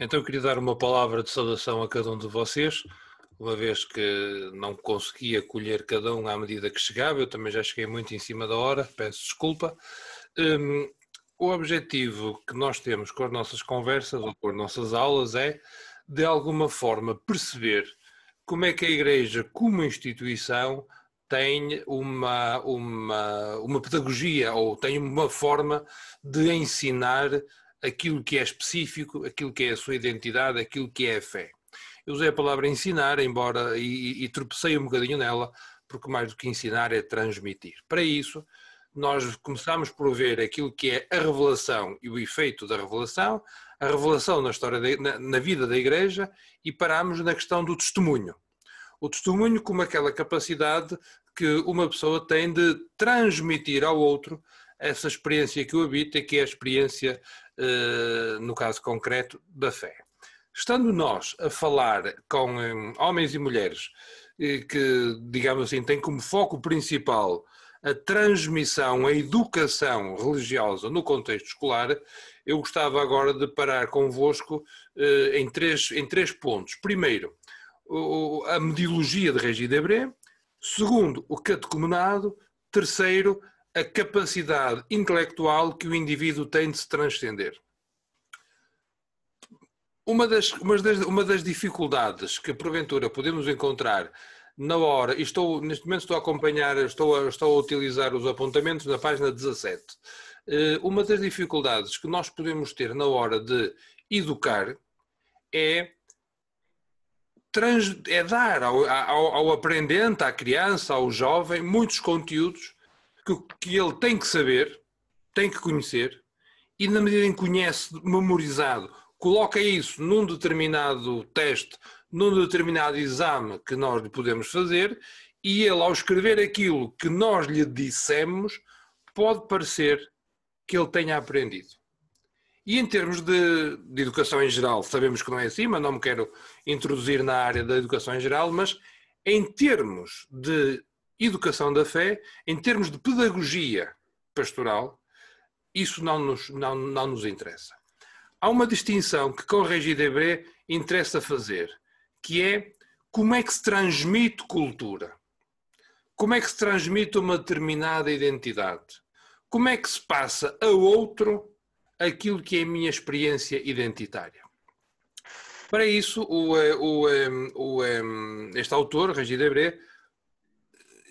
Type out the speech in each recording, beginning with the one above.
Então eu queria dar uma palavra de saudação a cada um de vocês, uma vez que não consegui acolher cada um à medida que chegava, eu também já cheguei muito em cima da hora, peço desculpa. O objetivo que nós temos com as nossas conversas ou com as nossas aulas é, de alguma forma, perceber como é que a Igreja, como instituição, tem uma pedagogia ou tem uma forma de ensinar aquilo que é específico, aquilo que é a sua identidade, aquilo que é a fé. Eu usei a palavra ensinar, embora e tropecei um bocadinho nela, porque mais do que ensinar é transmitir. Para isso, nós começamos por ver aquilo que é a revelação e o efeito da revelação, a revelação na história na vida da Igreja, e paramos na questão do testemunho. O testemunho como aquela capacidade que uma pessoa tem de transmitir ao outro essa experiência que o habita, que é a experiência, no caso concreto, da fé. Estando nós a falar com homens e mulheres que, digamos assim, têm como foco principal a transmissão, a educação religiosa no contexto escolar, eu gostava agora de parar convosco em três pontos. Primeiro, a metodologia de Régis Debray. Segundo, o catecumenado. Terceiro, a capacidade intelectual que o indivíduo tem de se transcender. Uma das dificuldades que porventura podemos encontrar na hora, e neste momento estou a acompanhar, estou a utilizar os apontamentos na página 17, uma das dificuldades que nós podemos ter na hora de educar é dar ao aprendente, à criança, ao jovem, muitos conteúdos que ele tem que saber, tem que conhecer, e na medida em que conhece, memorizado, coloca isso num determinado teste, num determinado exame que nós lhe podemos fazer, e ele, ao escrever aquilo que nós lhe dissemos, pode parecer que ele tenha aprendido. E em termos de educação em geral, sabemos que não é assim, mas não me quero introduzir na área da educação em geral, mas em termos de educação da fé, em termos de pedagogia pastoral, isso não nos interessa. Há uma distinção que com Régis Debray interessa fazer, que é como é que se transmite cultura, como é que se transmite uma determinada identidade, como é que se passa a outro aquilo que é a minha experiência identitária. Para isso, este autor, Régis Debray,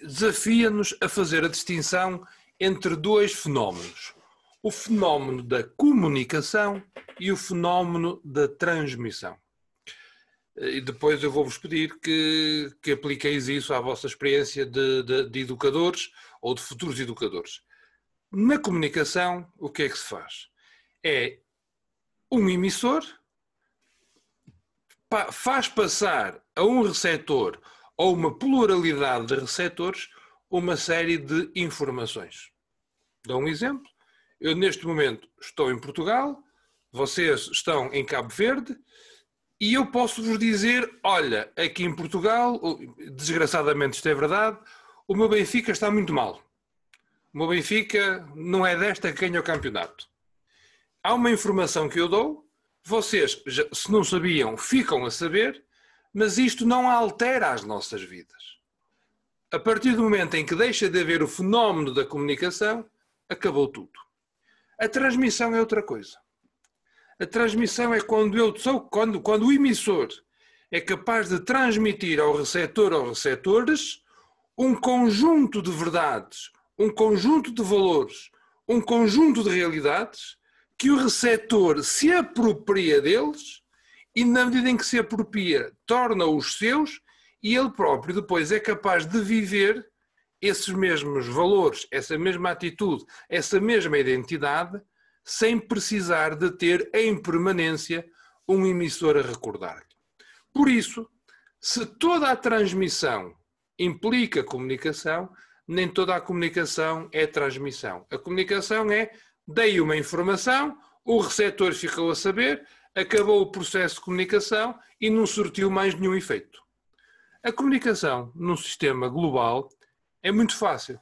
desafia-nos a fazer a distinção entre dois fenómenos. O fenómeno da comunicação e o fenómeno da transmissão. E depois eu vou-vos pedir que apliqueis isso à vossa experiência de educadores ou de futuros educadores. Na comunicação, o que é que se faz? É um emissor faz passar a um receptor ou uma pluralidade de receptores uma série de informações. Dou um exemplo. Eu neste momento estou em Portugal, vocês estão em Cabo Verde e eu posso vos dizer, olha, aqui em Portugal, desgraçadamente isto é verdade, o meu Benfica está muito mal. O meu Benfica não é desta que ganha o campeonato. Há uma informação que eu dou, vocês, se não sabiam, ficam a saber, mas isto não altera as nossas vidas. A partir do momento em que deixa de haver o fenómeno da comunicação, acabou tudo. A transmissão é outra coisa. A transmissão é quando o emissor é capaz de transmitir ao receptor ou receptores um conjunto de verdades, um conjunto de valores, um conjunto de realidades que o receptor se apropria deles e, na medida em que se apropria, torna-os seus e ele próprio depois é capaz de viver esses mesmos valores, essa mesma atitude, essa mesma identidade, sem precisar de ter em permanência um emissor a recordar-lhe. Por isso, se toda a transmissão implica comunicação, nem toda a comunicação é transmissão. A comunicação é, dei uma informação, o receptor ficou a saber, acabou o processo de comunicação e não surtiu mais nenhum efeito. A comunicação num sistema global é muito fácil.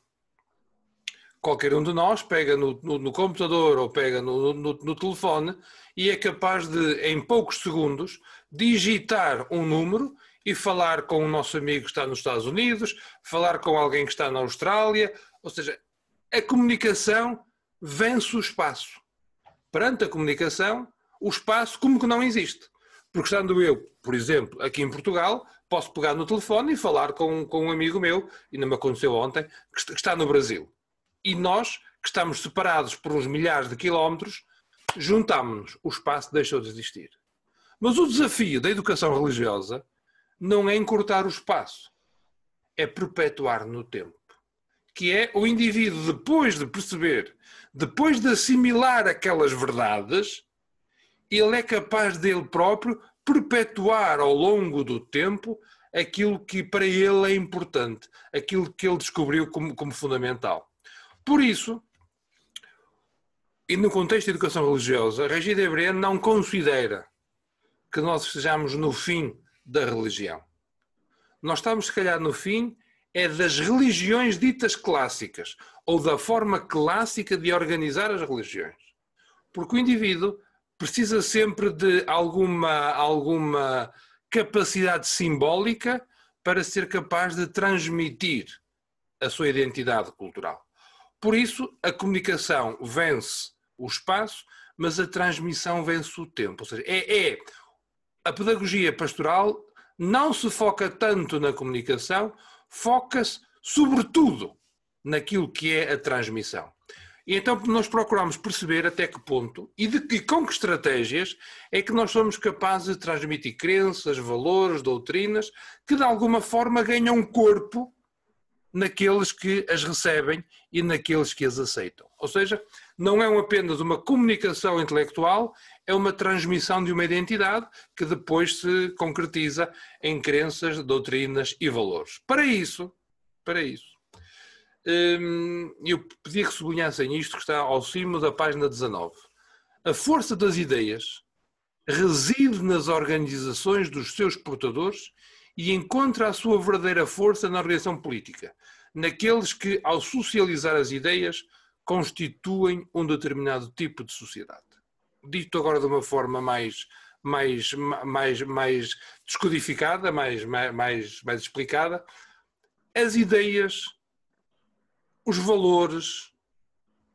qualquer um de nós pega no computador ou pega no telefone e é capaz de, em poucos segundos, digitar um número e falar com o nosso amigo que está nos Estados Unidos, falar com alguém que está na Austrália. Ou seja, a comunicação vence o espaço. Perante a comunicação, o espaço como que não existe. Porque estando eu, por exemplo, aqui em Portugal, posso pegar no telefone e falar com um amigo meu, e não me aconteceu ontem, que está no Brasil. E nós, que estamos separados por uns milhares de quilómetros, juntámos-nos. O espaço deixou de existir. Mas o desafio da educação religiosa não é encurtar o espaço, é perpetuar no tempo. Que é o indivíduo, depois de perceber, depois de assimilar aquelas verdades, ele é capaz dele próprio perpetuar ao longo do tempo aquilo que para ele é importante, aquilo que ele descobriu como fundamental. Por isso, e no contexto de educação religiosa, Régis Debray não considera que nós estejamos no fim da religião. Nós estamos, se calhar, no fim é das religiões ditas clássicas, ou da forma clássica de organizar as religiões. Porque o indivíduo precisa sempre de alguma capacidade simbólica para ser capaz de transmitir a sua identidade cultural. Por isso, a comunicação vence o espaço, mas a transmissão vence o tempo. Ou seja, a pedagogia pastoral não se foca tanto na comunicação, foca-se sobretudo naquilo que é a transmissão. E então nós procuramos perceber até que ponto e com que estratégias é que nós somos capazes de transmitir crenças, valores, doutrinas, que de alguma forma ganham corpo naqueles que as recebem e naqueles que as aceitam. Ou seja, não é apenas uma comunicação intelectual, é uma transmissão de uma identidade que depois se concretiza em crenças, doutrinas e valores. Para isso, eu pedia que sublinhassem isto que está ao cimo da página 19. A força das ideias reside nas organizações dos seus portadores e encontra a sua verdadeira força na organização política, naqueles que, ao socializar as ideias, constituem um determinado tipo de sociedade. Dito agora de uma forma mais descodificada, mais explicada, as ideias, os valores,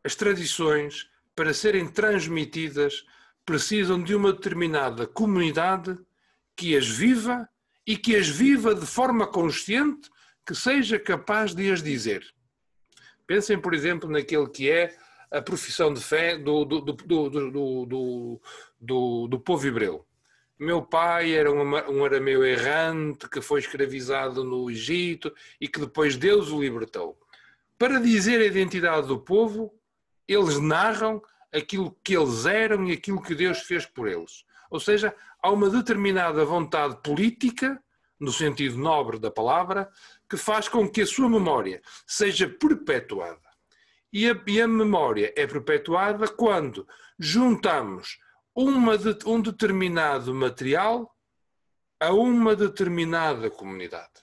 as tradições, para serem transmitidas, precisam de uma determinada comunidade que as viva e que as viva de forma consciente, que seja capaz de as dizer. Pensem, por exemplo, naquele que é a profissão de fé do povo hebreu. Meu pai era um arameu errante que foi escravizado no Egito e que depois Deus o libertou. Para dizer a identidade do povo, eles narram aquilo que eles eram e aquilo que Deus fez por eles. Ou seja, há uma determinada vontade política, no sentido nobre da palavra, que faz com que a sua memória seja perpetuada. E a memória é perpetuada quando juntamos um determinado material a uma determinada comunidade.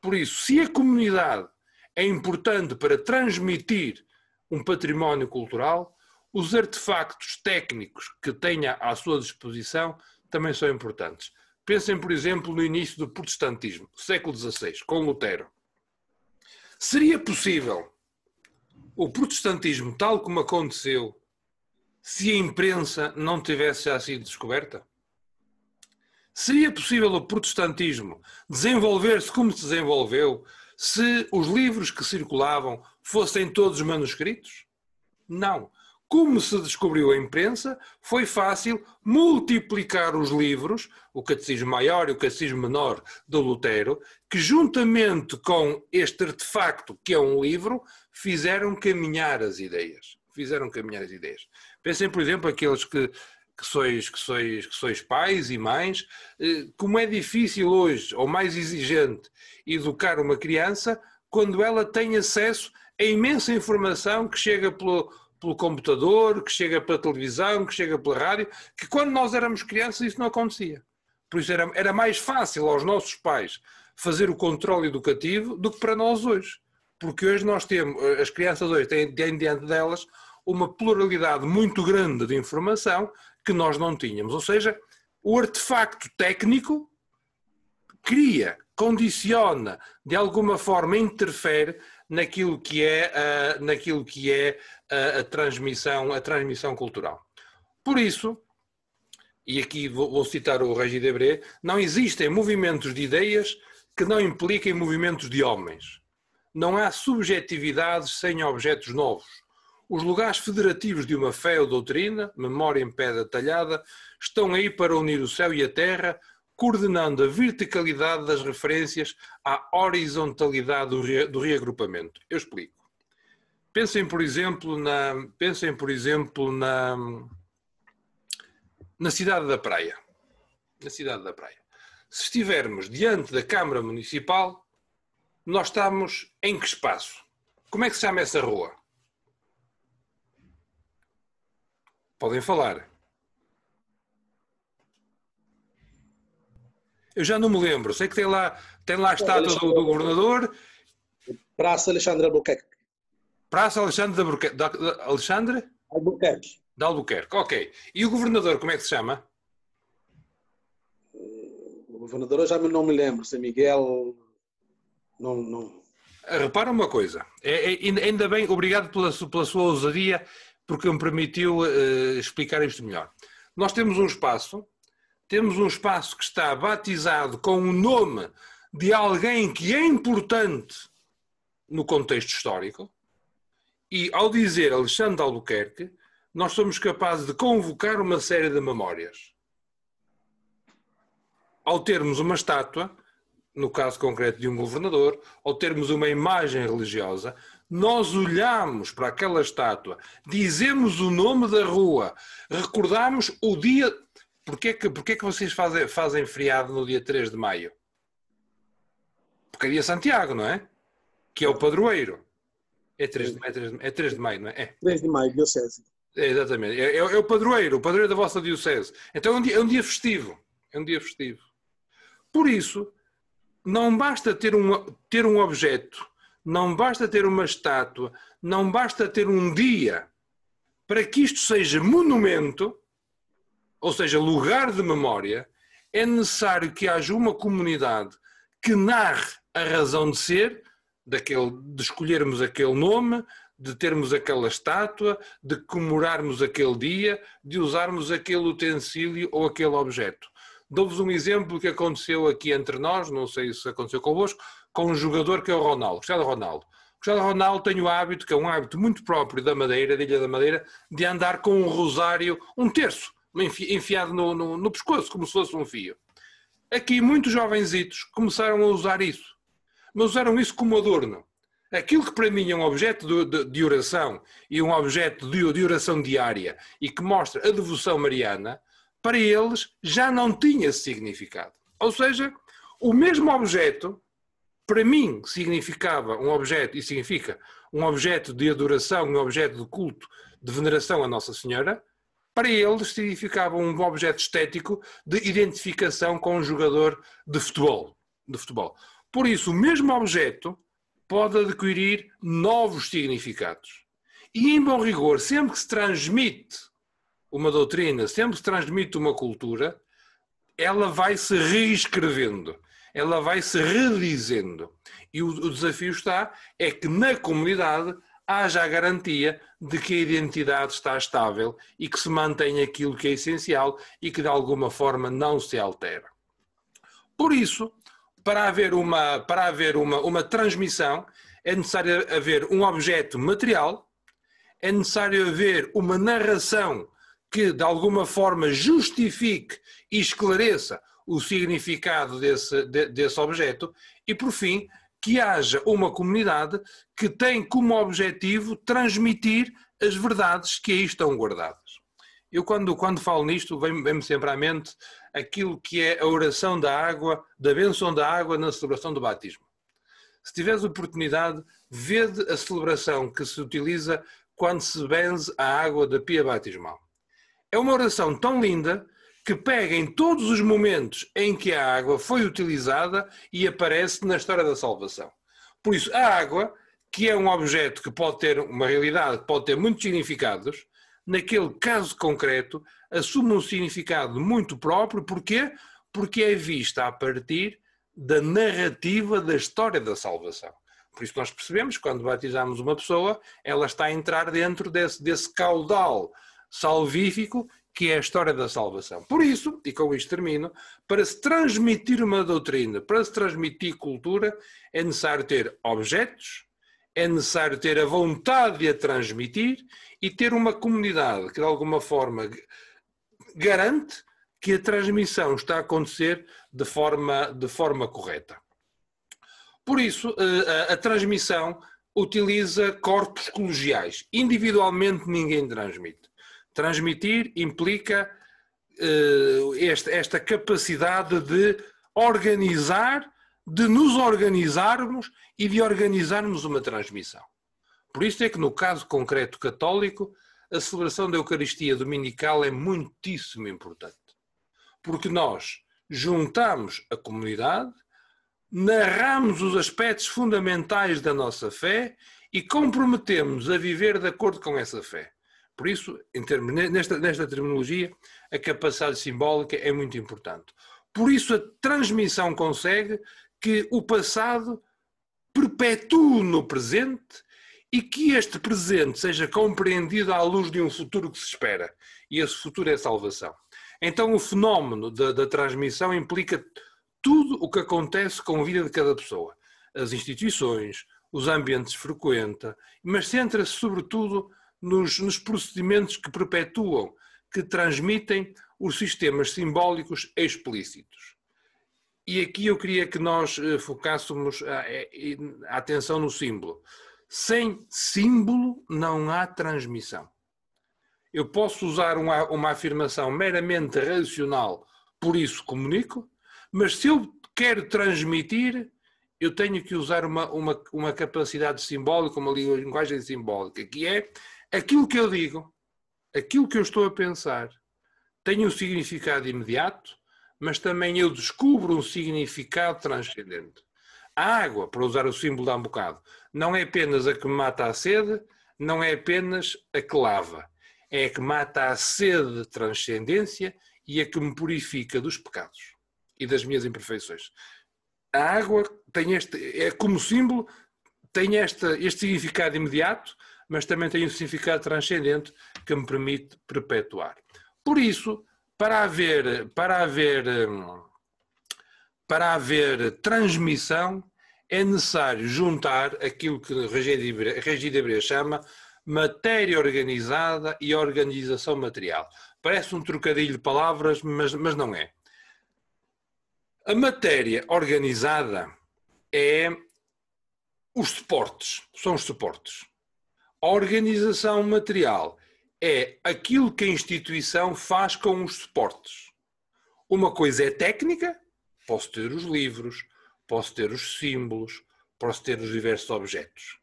Por isso, se a comunidade é importante para transmitir um património cultural, os artefactos técnicos que tenha à sua disposição também são importantes. Pensem, por exemplo, no início do protestantismo, século XVI, com Lutero. Seria possível o protestantismo tal como aconteceu se a imprensa não tivesse já sido descoberta? Seria possível o protestantismo desenvolver-se como se desenvolveu se os livros que circulavam fossem todos manuscritos? Não. Como se descobriu a imprensa, foi fácil multiplicar os livros, o Catecismo Maior e o Catecismo Menor de Lutero, que juntamente com este artefacto, que é um livro, fizeram caminhar as ideias. Pensem, por exemplo, aqueles que sois pais e mães, como é difícil hoje, ou mais exigente, educar uma criança quando ela tem acesso a imensa informação que chega pelo computador, que chega pela televisão, que chega pela rádio, que quando nós éramos crianças isso não acontecia. Por isso era mais fácil aos nossos pais fazer o controle educativo do que para nós hoje. Porque hoje nós temos, as crianças hoje têm diante delas uma pluralidade muito grande de informação que nós não tínhamos. Ou seja, o artefacto técnico cria, condiciona, de alguma forma interfere naquilo que é a transmissão cultural. Por isso, e aqui vou citar o Régis Debray, não existem movimentos de ideias que não impliquem movimentos de homens. Não há subjetividades sem objetos novos. Os lugares federativos de uma fé ou doutrina, memória em pedra talhada, estão aí para unir o céu e a terra, coordenando a verticalidade das referências à horizontalidade do reagrupamento. Eu explico. Pensem, por exemplo, na cidade da Praia. Na cidade da Praia. Se estivermos diante da Câmara Municipal, nós estamos em que espaço? Como é que se chama essa rua? Podem falar. Eu já não me lembro. Sei que tem lá a estátua do governador. Praça Alexandre Albuquerque. Praça Alexandre Alexandre? Albuquerque. De Albuquerque, ok. E o governador, como é que se chama? O governador eu já não me lembro. Se Miguel... Não. Repara uma coisa. Ainda bem, obrigado pela sua ousadia, porque me permitiu explicar isto melhor. Nós temos um espaço que está batizado com o nome de alguém que é importante no contexto histórico, e ao dizer Alexandre de Albuquerque, nós somos capazes de convocar uma série de memórias. Ao termos uma estátua, no caso concreto de um governador, ao termos uma imagem religiosa, nós olhamos para aquela estátua, dizemos o nome da rua, recordamos o dia... Porquê que vocês fazem feriado no dia 3 de maio? Porque é dia Santiago, não é? Que é o padroeiro. É 3 de maio, não é? 3 de maio, diocese. Exatamente. É o padroeiro da vossa diocese. Então é um dia festivo. É um dia festivo. Por isso, não basta ter um objeto, não basta ter uma estátua, não basta ter um dia para que isto seja monumento, ou seja, lugar de memória. É necessário que haja uma comunidade que narre a razão de ser de escolhermos aquele nome, de termos aquela estátua, de comemorarmos aquele dia, de usarmos aquele utensílio ou aquele objeto. Dou-vos um exemplo que aconteceu aqui entre nós, não sei se aconteceu convosco, com um jogador que é o Ronaldo, Cristiano Ronaldo. O Cristiano Ronaldo tem o hábito, que é um hábito muito próprio da Madeira, da Ilha da Madeira, de andar com um rosário, um terço, enfiado no pescoço, como se fosse um fio. Aqui muitos jovenzitos começaram a usar isso, mas usaram isso como adorno. Aquilo que para mim é um objeto de oração e um objeto de oração diária e que mostra a devoção mariana, para eles já não tinha significado. Ou seja, o mesmo objeto, para mim, significava um objeto, e significa um objeto de adoração, um objeto de culto, de veneração a Nossa Senhora, para eles significava um objeto estético de identificação com um jogador de futebol. Por isso, o mesmo objeto pode adquirir novos significados. E, em bom rigor, sempre que se transmite uma doutrina, sempre que se transmite uma cultura, ela vai se reescrevendo, ela vai se redizendo. E o desafio é que na comunidade haja a garantia de que a identidade está estável e que se mantém aquilo que é essencial e que de alguma forma não se altera. Por isso, para haver uma transmissão, é necessário haver um objeto material, é necessário haver uma narração que de alguma forma justifique e esclareça o significado desse objeto e, por fim, que haja uma comunidade que tem como objetivo transmitir as verdades que aí estão guardadas. Eu quando falo nisto, vem-me sempre à mente aquilo que é a oração da água, da bênção da água na celebração do batismo. Se tiveres oportunidade, vede a celebração que se utiliza quando se benze a água da pia batismal. É uma oração tão linda que pega em todos os momentos em que a água foi utilizada e aparece na história da salvação. Por isso, a água, que é um objeto que pode ter uma realidade, que pode ter muitos significados, naquele caso concreto, assume um significado muito próprio. Porquê? Porque é vista a partir da narrativa da história da salvação. Por isso nós percebemos que quando batizamos uma pessoa, ela está a entrar dentro desse caudal salvífico que é a história da salvação. Por isso, e com isto termino, para se transmitir uma doutrina, para se transmitir cultura, é necessário ter objetos, é necessário ter a vontade de a transmitir e ter uma comunidade que de alguma forma garante que a transmissão está a acontecer de forma correta. Por isso, a transmissão utiliza corpos colegiais. Individualmente ninguém transmite. Transmitir implica esta capacidade de organizar, de nos organizarmos e de organizarmos uma transmissão. Por isso é que no caso concreto católico, a celebração da Eucaristia Dominical é muitíssimo importante. Porque nós juntamos a comunidade, narramos os aspectos fundamentais da nossa fé e comprometemos a viver de acordo com essa fé. Por isso, nesta terminologia, a capacidade simbólica é muito importante. Por isso, a transmissão consegue que o passado perpetue no presente e que este presente seja compreendido à luz de um futuro que se espera. E esse futuro é a salvação. Então, o fenómeno da transmissão implica tudo o que acontece com a vida de cada pessoa. As instituições, os ambientes que frequenta, mas centra-se sobretudo nos procedimentos que perpetuam, que transmitem os sistemas simbólicos explícitos. E aqui eu queria que nós focássemos a atenção no símbolo. Sem símbolo não há transmissão. Eu posso usar uma afirmação meramente racional, por isso comunico, mas se eu quero transmitir, eu tenho que usar uma capacidade simbólica, uma linguagem simbólica, que é aquilo que eu digo, aquilo que eu estou a pensar, tem um significado imediato, mas também eu descubro um significado transcendente. A água, para usar o símbolo de há um bocado, não é apenas a que me mata a sede, não é apenas a que lava, é a que mata a sede de transcendência e a que me purifica dos pecados e das minhas imperfeições. A água tem como símbolo, tem este significado imediato, mas também tem um significado transcendente que me permite perpetuar. Por isso, para haver transmissão, é necessário juntar aquilo que Régis Debray chama matéria organizada e organização material. Parece um trocadilho de palavras, mas não é. A matéria organizada são os suportes. A organização material é aquilo que a instituição faz com os suportes. Uma coisa é técnica, posso ter os livros, posso ter os símbolos, posso ter os diversos objetos.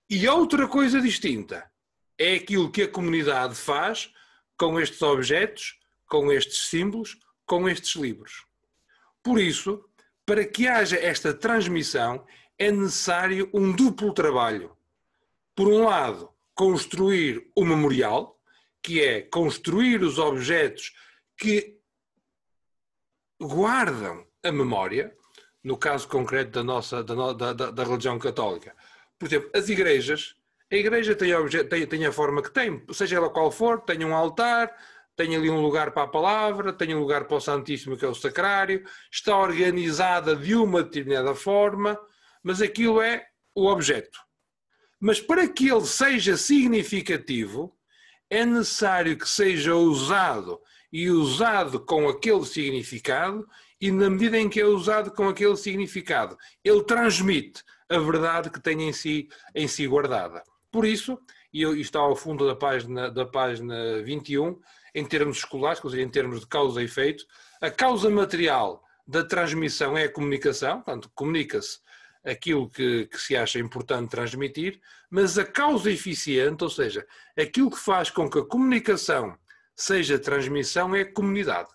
E outra coisa distinta é aquilo que a comunidade faz com estes objetos, com estes símbolos, com estes livros. Por isso, para que haja esta transmissão, é necessário um duplo trabalho. Por um lado, construir o memorial, que é construir os objetos que guardam a memória, no caso concreto da religião católica. Por exemplo, a igreja tem a forma que tem, seja ela qual for, tem um altar, tem ali um lugar para a palavra, tem um lugar para o Santíssimo, que é o sacrário, está organizada de uma determinada forma, mas aquilo é o objeto. Mas para que ele seja significativo, é necessário que seja usado e usado com aquele significado, e na medida em que é usado com aquele significado, ele transmite a verdade que tem em si guardada. Por isso, e está ao fundo da página 21, em termos escolares, ou seja, em termos de causa e efeito, a causa material da transmissão é a comunicação, portanto, comunica-se aquilo que se acha importante transmitir, mas a causa eficiente, ou seja, aquilo que faz com que a comunicação seja transmissão, é a comunidade.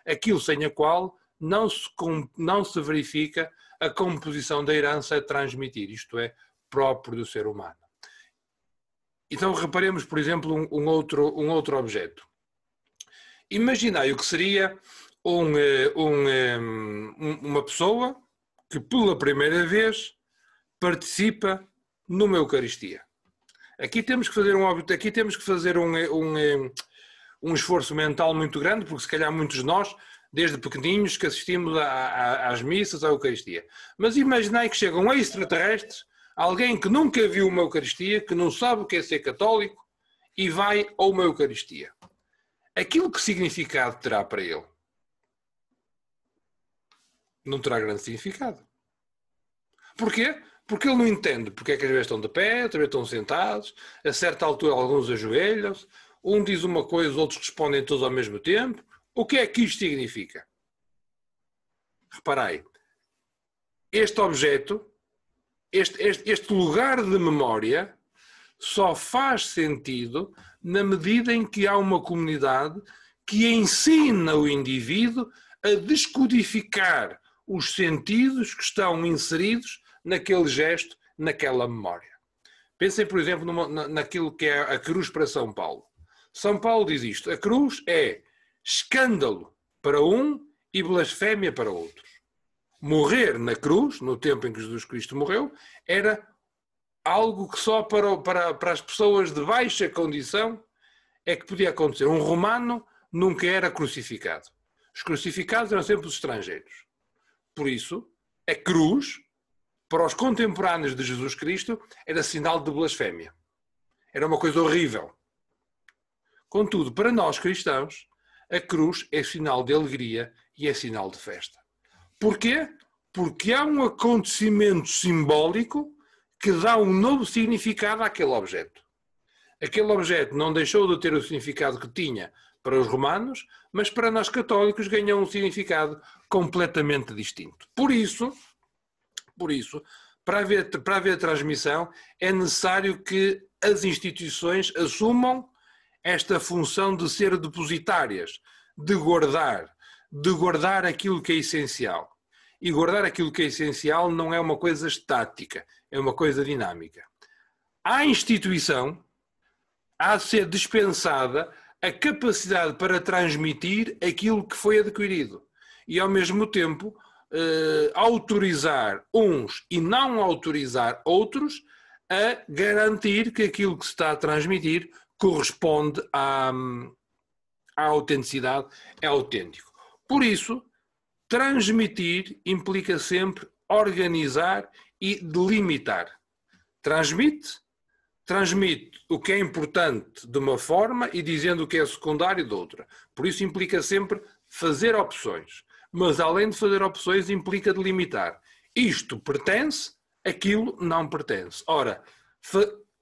Aquilo sem a qual não se verifica a composição da herança a transmitir, isto é, próprio do ser humano. Então reparemos, por exemplo, um outro objeto. Imaginai o que seria uma pessoa que pela primeira vez participa numa Eucaristia. Aqui temos que fazer um esforço mental muito grande, porque se calhar muitos de nós, desde pequenininhos, que assistimos às missas, à Eucaristia. Mas imaginai que chega um extraterrestre, alguém que nunca viu uma Eucaristia, que não sabe o que é ser católico, e vai a uma Eucaristia. Aquilo que significado terá para ele? Não terá grande significado. Porquê? Porque ele não entende porque é que às vezes estão de pé, outras vezes estão sentados, a certa altura alguns ajoelham-se, um diz uma coisa, os outros respondem todos ao mesmo tempo. O que é que isto significa? Reparai, este objeto, este lugar de memória, só faz sentido na medida em que há uma comunidade que ensina o indivíduo a descodificar os sentidos que estão inseridos naquele gesto, naquela memória. Pensem, por exemplo, naquilo que é a cruz para São Paulo. São Paulo diz isto: a cruz é escândalo para um e blasfémia para outros. Morrer na cruz, no tempo em que Jesus Cristo morreu, era algo que só para as pessoas de baixa condição é que podia acontecer. Um romano nunca era crucificado. Os crucificados eram sempre os estrangeiros. Por isso, a cruz, para os contemporâneos de Jesus Cristo, era sinal de blasfémia. Era uma coisa horrível. Contudo, para nós cristãos, a cruz é sinal de alegria e é sinal de festa. Porquê? Porque há um acontecimento simbólico que dá um novo significado àquele objeto. Aquele objeto não deixou de ter o significado que tinha para os romanos, mas para nós católicos ganhou um significado completamente distinto. Por isso, para haver transmissão, é necessário que as instituições assumam esta função de ser depositárias, de guardar aquilo que é essencial. E guardar aquilo que é essencial não é uma coisa estática, é uma coisa dinâmica. À instituição, há de ser dispensada a capacidade para transmitir aquilo que foi adquirido. E, ao mesmo tempo, autorizar uns e não autorizar outros a garantir que aquilo que se está a transmitir corresponde à autenticidade, é autêntico. Por isso, transmitir implica sempre organizar e delimitar. Transmite o que é importante de uma forma e dizendo o que é secundário de outra. Por isso implica sempre fazer opções. Mas além de fazer opções, implica delimitar. Isto pertence, aquilo não pertence. Ora,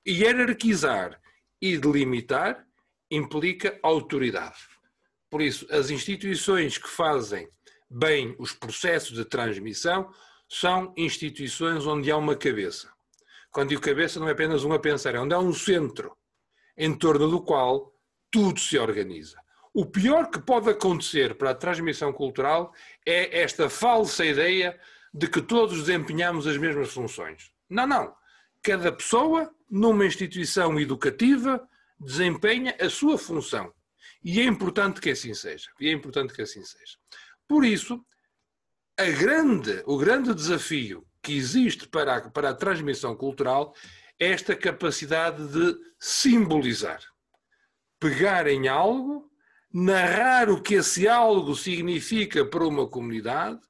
hierarquizar e delimitar implica autoridade. Por isso, as instituições que fazem bem os processos de transmissão são instituições onde há uma cabeça. Quando digo cabeça, não é apenas um a pensar, é onde há um centro em torno do qual tudo se organiza. O pior que pode acontecer para a transmissão cultural é esta falsa ideia de que todos desempenhamos as mesmas funções. Não. Cada pessoa, numa instituição educativa, desempenha a sua função. E é importante que assim seja. Por isso, o grande desafio que existe para a transmissão cultural é esta capacidade de simbolizar. Pegar em algo, narrar o que esse algo significa para uma comunidade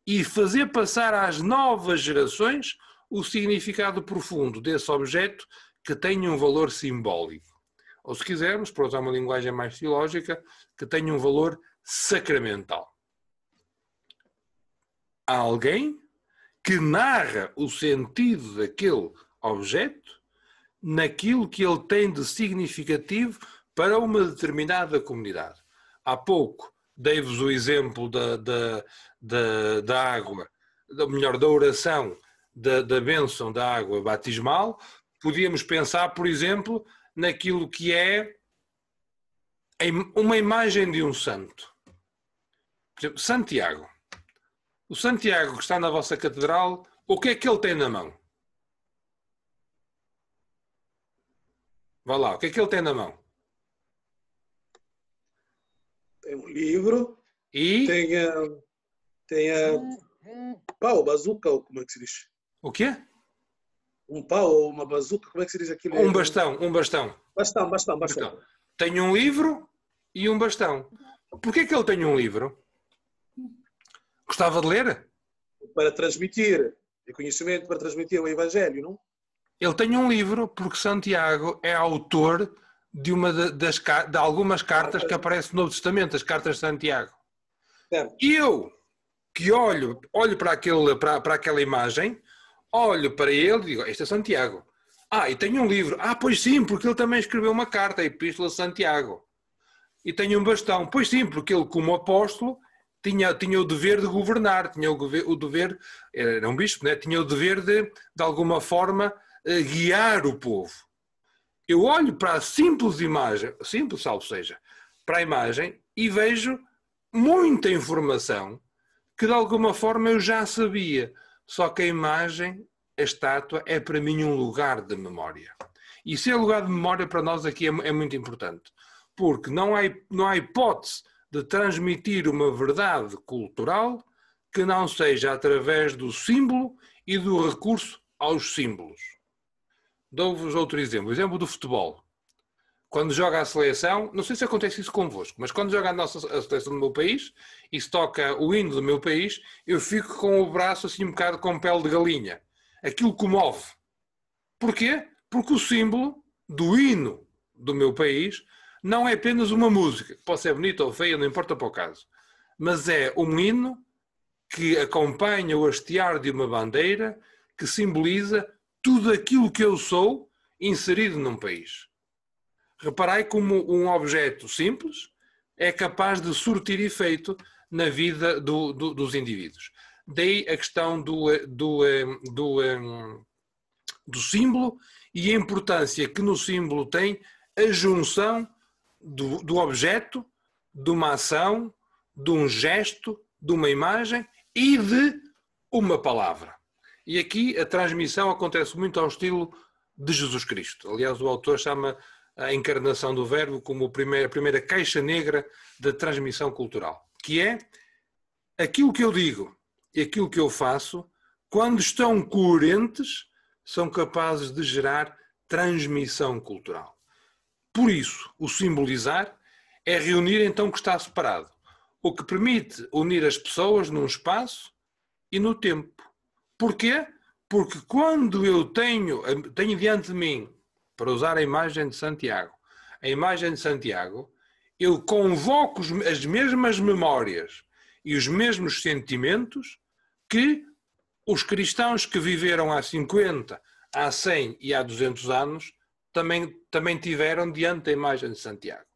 e fazer passar às novas gerações o significado profundo desse objeto que tenha um valor simbólico. Ou, se quisermos, para usar uma linguagem mais teológica, que tenha um valor sacramental. Há alguém que narra o sentido daquele objeto naquilo que ele tem de significativo para uma determinada comunidade. Há pouco dei-vos o exemplo da água, da oração da bênção da água batismal. Podíamos pensar, por exemplo, naquilo que é uma imagem de um santo. Por exemplo, Santiago. O Santiago que está na vossa catedral, o que é que ele tem na mão? Vá lá, o que é que ele tem na mão? Tem um livro, E tem pau, bazuca, ou como é que se diz? o quê? Um pau ou uma bazuca, como é que se diz aquilo? Um bastão, um bastão. Bastão. Tem um livro e um bastão. Porquê que ele tem um livro? Gostava de ler? Para transmitir o conhecimento, para transmitir o Evangelho, não? Ele tem um livro porque Santiago é autor de algumas cartas que aparecem no Novo Testamento, as cartas de Santiago. Certo. E eu, que olho para aquela imagem, olho para ele e digo, este é Santiago. E tem um livro. Pois sim, porque ele também escreveu uma carta, a Epístola de Santiago. E tem um bastão. Pois sim, porque ele, como apóstolo, tinha o dever de governar, tinha o dever, era um bispo, né? Tinha o dever de alguma forma, guiar o povo. Eu olho para a simples imagem, simples salvo seja, para a imagem e vejo muita informação que de alguma forma eu já sabia. Só que a imagem, a estátua, é para mim um lugar de memória. E ser lugar de memória para nós aqui é muito importante. Porque não há hipótese de transmitir uma verdade cultural que não seja através do símbolo e do recurso aos símbolos. Dou-vos outro exemplo. O exemplo do futebol. Quando joga a seleção, não sei se acontece isso convosco, mas quando joga a seleção do meu país e se toca o hino do meu país, eu fico com o braço assim um bocado com pele de galinha. Aquilo comove. Porquê? Porque o símbolo do hino do meu país não é apenas uma música, pode ser bonita ou feia, não importa para o caso, mas é um hino que acompanha o hastear de uma bandeira que simboliza tudo aquilo que eu sou inserido num país. Reparai como um objeto simples é capaz de surtir efeito na vida dos indivíduos. Daí a questão do símbolo e a importância que no símbolo tem a junção do objeto, de uma ação, de um gesto, de uma imagem e de uma palavra. E aqui a transmissão acontece muito ao estilo de Jesus Cristo. Aliás, o autor chama a encarnação do verbo como a primeira caixa negra da transmissão cultural, que é aquilo que eu digo e aquilo que eu faço, quando estão coerentes, são capazes de gerar transmissão cultural. Por isso, o simbolizar é reunir então o que está separado, o que permite unir as pessoas num espaço e no tempo. Porquê? Porque quando eu tenho diante de mim, para usar a imagem de Santiago, eu convoco as mesmas memórias e os mesmos sentimentos que os cristãos que viveram há 50, há 100 e há 200 anos também tiveram diante da imagem de Santiago.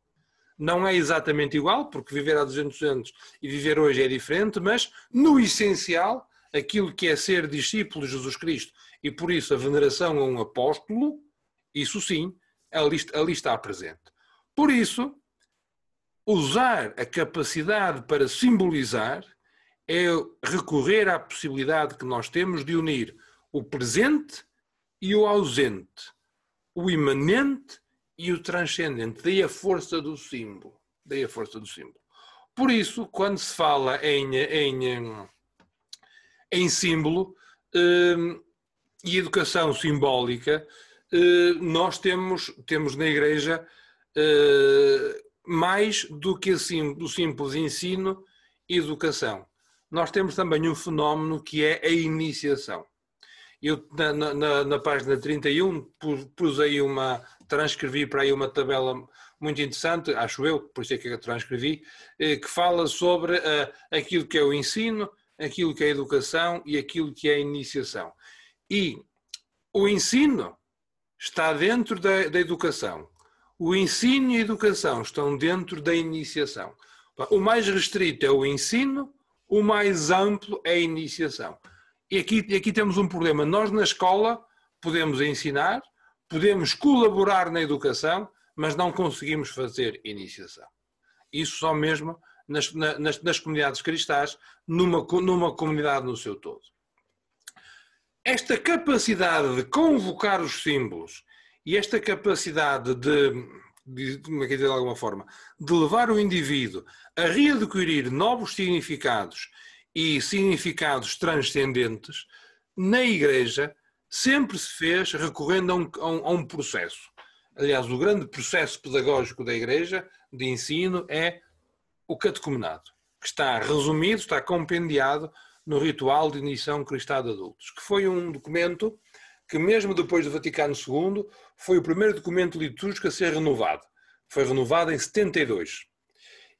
Não é exatamente igual, porque viver há 200 anos e viver hoje é diferente, mas no essencial, aquilo que é ser discípulo de Jesus Cristo e por isso a veneração a um apóstolo, isso sim, ali está presente. Por isso, usar a capacidade para simbolizar é recorrer à possibilidade que nós temos de unir o presente e o ausente, o imanente e o transcendente. Daí a força do símbolo. Por isso, quando se fala em símbolo e educação simbólica, nós temos na Igreja mais do que o simples ensino e educação. Nós temos também um fenómeno que é a iniciação. Eu, na página 31, transcrevi para aí uma tabela muito interessante, acho eu, por isso é que eu transcrevi, que fala sobre aquilo que é o ensino, aquilo que é a educação e aquilo que é a iniciação. E o ensino está dentro da educação. O ensino e a educação estão dentro da iniciação. O mais restrito é o ensino, o mais amplo é a iniciação. E aqui temos um problema. Nós na escola podemos ensinar, podemos colaborar na educação, mas não conseguimos fazer iniciação. Isso só mesmo nas comunidades cristãs, numa comunidade no seu todo. Esta capacidade de convocar os símbolos E esta capacidade como é que é de alguma forma, de levar o indivíduo a readquirir novos significados e significados transcendentes, na Igreja sempre se fez recorrendo a um processo. Aliás, o grande processo pedagógico da Igreja de ensino é o catecumenado, que está resumido, está compendiado no Ritual de Iniciação Cristã de Adultos, que foi um documento que, mesmo depois do Vaticano II, foi o primeiro documento litúrgico a ser renovado. Foi renovado em 72.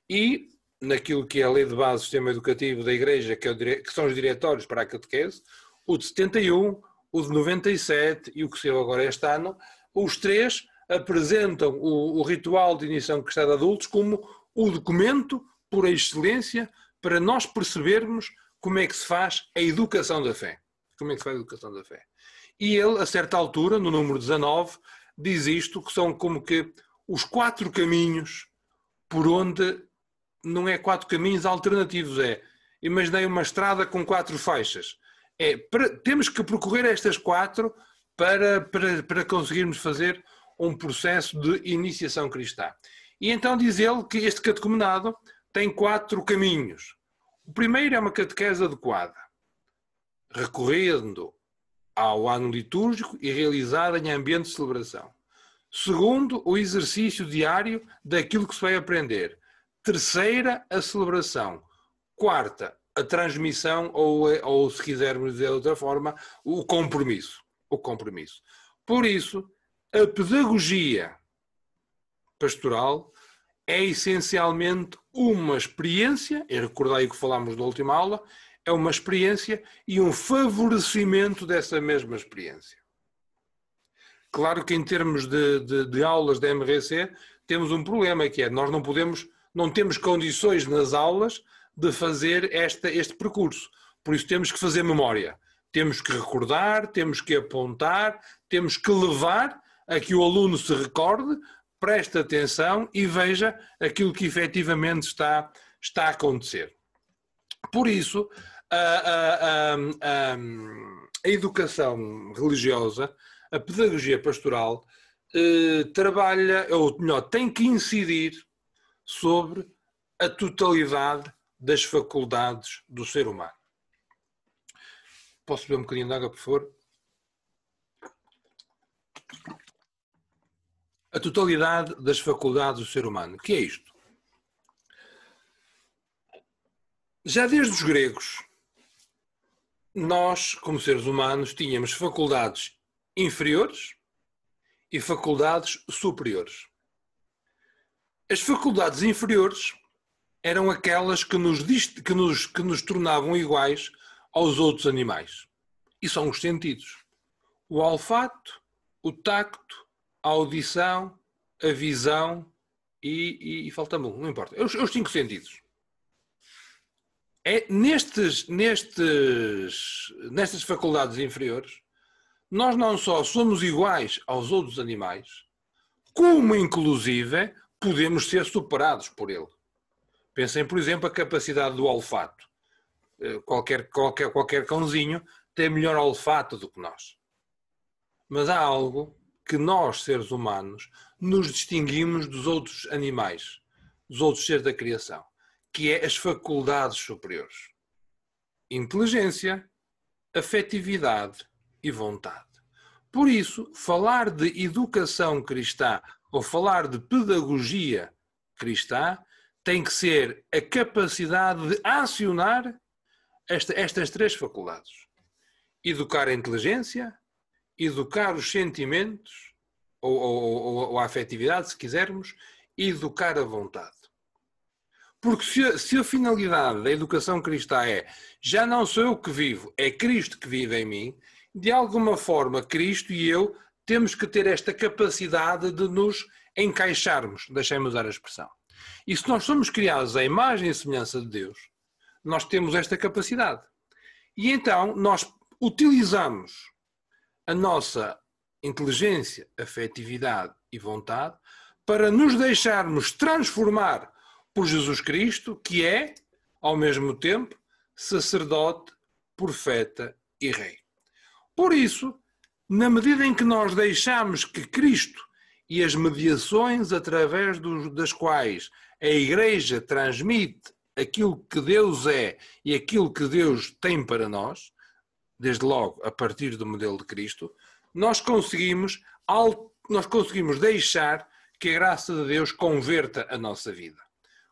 E, naquilo que é a Lei de Base do Sistema Educativo da Igreja, que são os diretórios para a catequese, o de 71, o de 97 e o que saiu agora este ano, os três apresentam o Ritual de Iniciação Cristã de Adultos como o documento por excelência para nós percebermos como é que se faz a educação da fé. Como é que se faz a educação da fé? E ele, a certa altura, no número 19, diz isto, que são como que os 4 caminhos por onde, não é 4 caminhos alternativos, imaginei uma estrada com 4 faixas. Temos que percorrer estas 4 para conseguirmos fazer um processo de iniciação cristã. E então diz ele que este catecumenado tem 4 caminhos. O primeiro é uma catequese adequada, recorrendo ao ano litúrgico e realizada em ambiente de celebração. Segundo, o exercício diário daquilo que se vai aprender. Terceira, a celebração. Quarta, a transmissão ou se quisermos dizer de outra forma, o compromisso. Por isso, a pedagogia pastoral é essencialmente uma experiência, e recordai o que falámos na última aula, é uma experiência e um favorecimento dessa mesma experiência. Claro que em termos de aulas da MRC temos um problema, que é nós não temos condições nas aulas de fazer este percurso. Por isso temos que fazer memória. Temos que recordar, temos que apontar, temos que levar a que o aluno se recorde, preste atenção e veja aquilo que efetivamente está a acontecer. Por isso, a educação religiosa, a pedagogia pastoral, trabalha, ou melhor, tem que incidir sobre a totalidade das faculdades do ser humano. Posso beber um bocadinho de água, por favor? A totalidade das faculdades do ser humano. O que é isto? Já desde os gregos, nós, como seres humanos, tínhamos faculdades inferiores e faculdades superiores. As faculdades inferiores eram aquelas que nos tornavam iguais aos outros animais. E são os sentidos. O olfato, o tacto, a audição, a visão e falta-me um, não importa. Os 5 sentidos. Nestas faculdades inferiores, nós não só somos iguais aos outros animais, como inclusive podemos ser superados por ele. Pensem, por exemplo, a capacidade do olfato. Qualquer cãozinho tem melhor olfato do que nós. Mas há algo que nós, seres humanos, nos distinguimos dos outros animais, dos outros seres da criação, que é as faculdades superiores. Inteligência, afetividade e vontade. Por isso, falar de educação cristã ou falar de pedagogia cristã tem que ser a capacidade de acionar estas 3 faculdades. Educar a inteligência, educar os sentimentos, ou a afetividade, se quisermos, e educar a vontade. Porque se a finalidade da educação cristã já não sou eu que vivo, é Cristo que vive em mim, de alguma forma Cristo e eu temos que ter esta capacidade de nos encaixarmos, deixem-me usar a expressão. E se nós somos criados à imagem e semelhança de Deus, nós temos esta capacidade. E então nós utilizamos a nossa inteligência, afetividade e vontade para nos deixarmos transformar por Jesus Cristo, que é, ao mesmo tempo, sacerdote, profeta e rei. Por isso, Na medida em que nós deixamos que Cristo e as mediações através das quais a Igreja transmite aquilo que Deus é e aquilo que Deus tem para nós, desde logo a partir do modelo de Cristo, nós conseguimos deixar que a graça de Deus converta a nossa vida.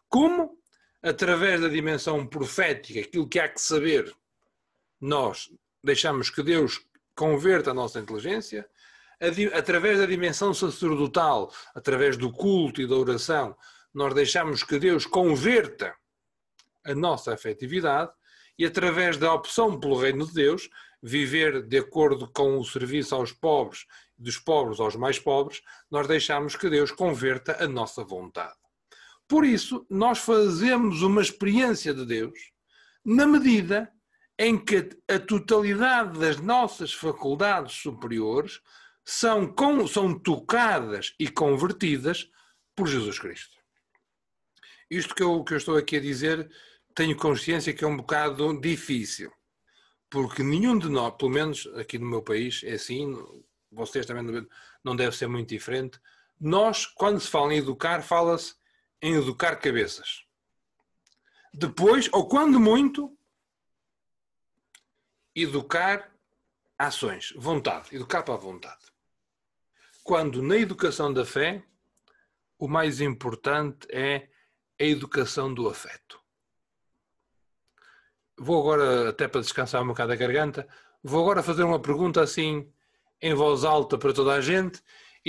Como? Através da dimensão profética, aquilo que há que saber, nós deixamos que Deus converta a nossa inteligência, através da dimensão sacerdotal, através do culto e da oração, nós deixamos que Deus converta a nossa afetividade e através da opção pelo reino de Deus, viver de acordo com o serviço aos pobres, dos pobres aos mais pobres, nós deixamos que Deus converta a nossa vontade. Por isso, nós fazemos uma experiência de Deus na medida em que a totalidade das nossas faculdades superiores são tocadas e convertidas por Jesus Cristo. Isto que eu estou aqui a dizer, tenho consciência que é um bocado difícil, porque nenhum de nós, pelo menos aqui no meu país, é assim, vocês também não deve ser muito diferente, nós, quando se fala em educar, fala-se em educar cabeças. Depois, ou quando muito, educar ações, vontade, educar para a vontade. Quando na educação da fé, o mais importante é a educação do afeto. Vou agora, até para descansar um bocado a garganta, vou agora fazer uma pergunta assim, em voz alta para toda a gente,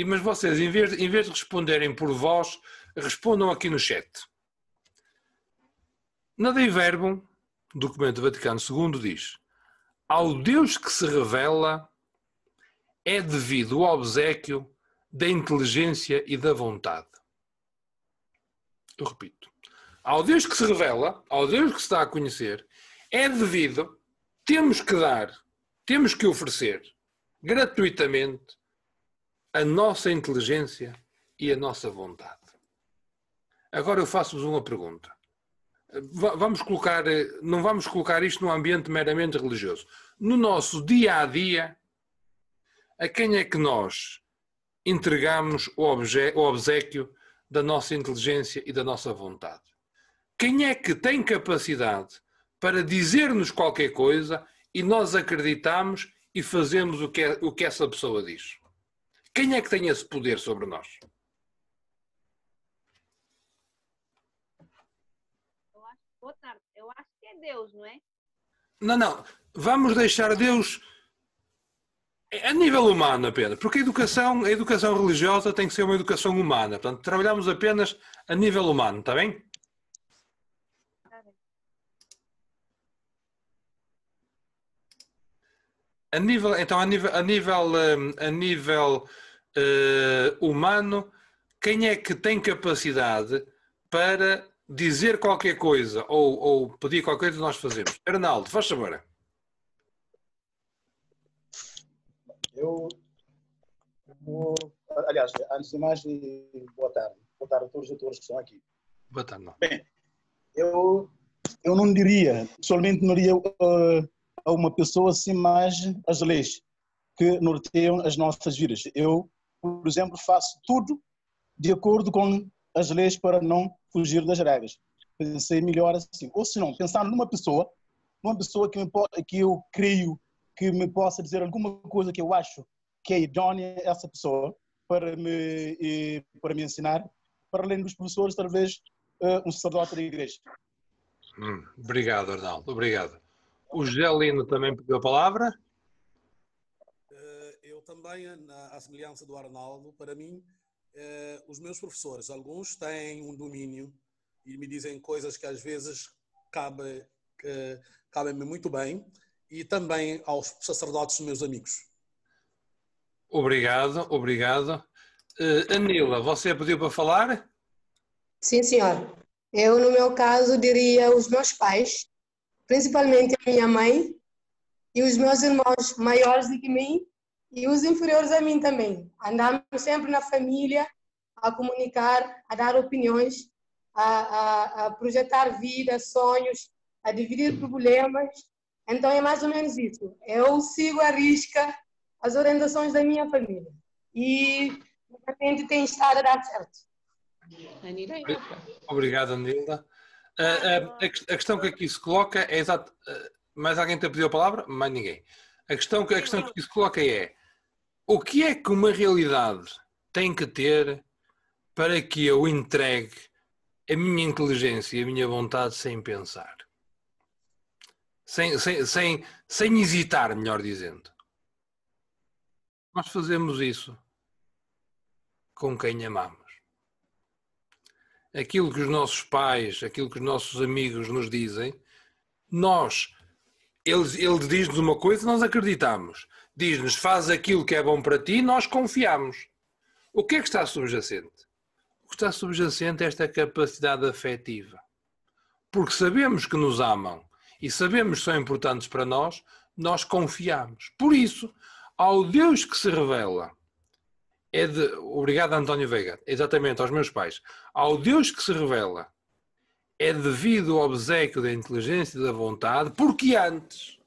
mas vocês, em vez de responderem por voz, respondam aqui no chat. Na Dei Verbum, documento Vaticano II, diz: ao Deus que se revela é devido o obséquio da inteligência e da vontade. Eu repito. Ao Deus que se revela, ao Deus que se dá a conhecer, é devido, temos que oferecer gratuitamente a nossa inteligência e a nossa vontade. Agora eu faço-vos uma pergunta. Não vamos colocar isto num ambiente meramente religioso. No nosso dia a dia, a quem é que nós entregamos o obséquio da nossa inteligência e da nossa vontade? Quem é que tem capacidade para dizer-nos qualquer coisa e nós acreditamos e fazemos o que essa pessoa diz? Quem é que tem esse poder sobre nós? Boa tarde. Eu acho que é Deus, não é? Não. Vamos deixar Deus a nível humano apenas, porque a educação religiosa tem que ser uma educação humana. Portanto, trabalhamos apenas a nível humano, está bem? Tá bem. A nível humano, quem é que tem capacidade para dizer qualquer coisa ou pedir qualquer coisa que nós fazemos? Arnaldo, faz favor. Aliás, antes de mais, boa tarde. Boa tarde a todos e a todas que estão aqui. Boa tarde, não. Bem, eu não diria, pessoalmente não diria a uma pessoa assim mais as leis que norteiam as nossas vidas. Eu, por exemplo, faço tudo de acordo com as leis para não fugir das regras. Pensei melhor assim. Ou se não, pensando numa pessoa que eu creio que me possa dizer alguma coisa que eu acho que é idónea essa pessoa para me ensinar, para além dos professores, talvez um sacerdote da igreja. Obrigado, Arnaldo. Obrigado. O José Lino também pediu a palavra. Eu também, à semelhança do Arnaldo, para mim, os meus professores, alguns têm um domínio e me dizem coisas que às vezes cabem-me muito bem, e também aos sacerdotes meus amigos. Obrigado. Anila, você pediu para falar? Sim, senhor. Eu, no meu caso, diria os meus pais, principalmente a minha mãe e os meus irmãos maiores do que mim e os inferiores a mim também. Andamos sempre na família a comunicar, a dar opiniões, a projetar vida, sonhos, a dividir problemas. Então é mais ou menos isso. Eu sigo a risca as orientações da minha família. E de repente tem estado a dar certo. Obrigado, Anilda. A questão que aqui se coloca é exato. Mais alguém te pediu a palavra? Mais ninguém. A questão que aqui se coloca é: o que é que uma realidade tem que ter para que eu entregue a minha inteligência e a minha vontade sem pensar? Sem hesitar, melhor dizendo. Nós fazemos isso com quem amamos. Aquilo que os nossos pais, aquilo que os nossos amigos nos dizem, ele diz-nos uma coisa, nós acreditamos. Diz-nos, faz aquilo que é bom para ti, nós confiamos. O que é que está subjacente? O que está subjacente é esta capacidade afetiva. Porque sabemos que nos amam e sabemos que são importantes para nós, nós confiamos. Por isso, ao Deus que se revela, obrigado, António Veiga, exatamente, aos meus pais, ao Deus que se revela, é devido ao obséquio da inteligência e da vontade, porque antes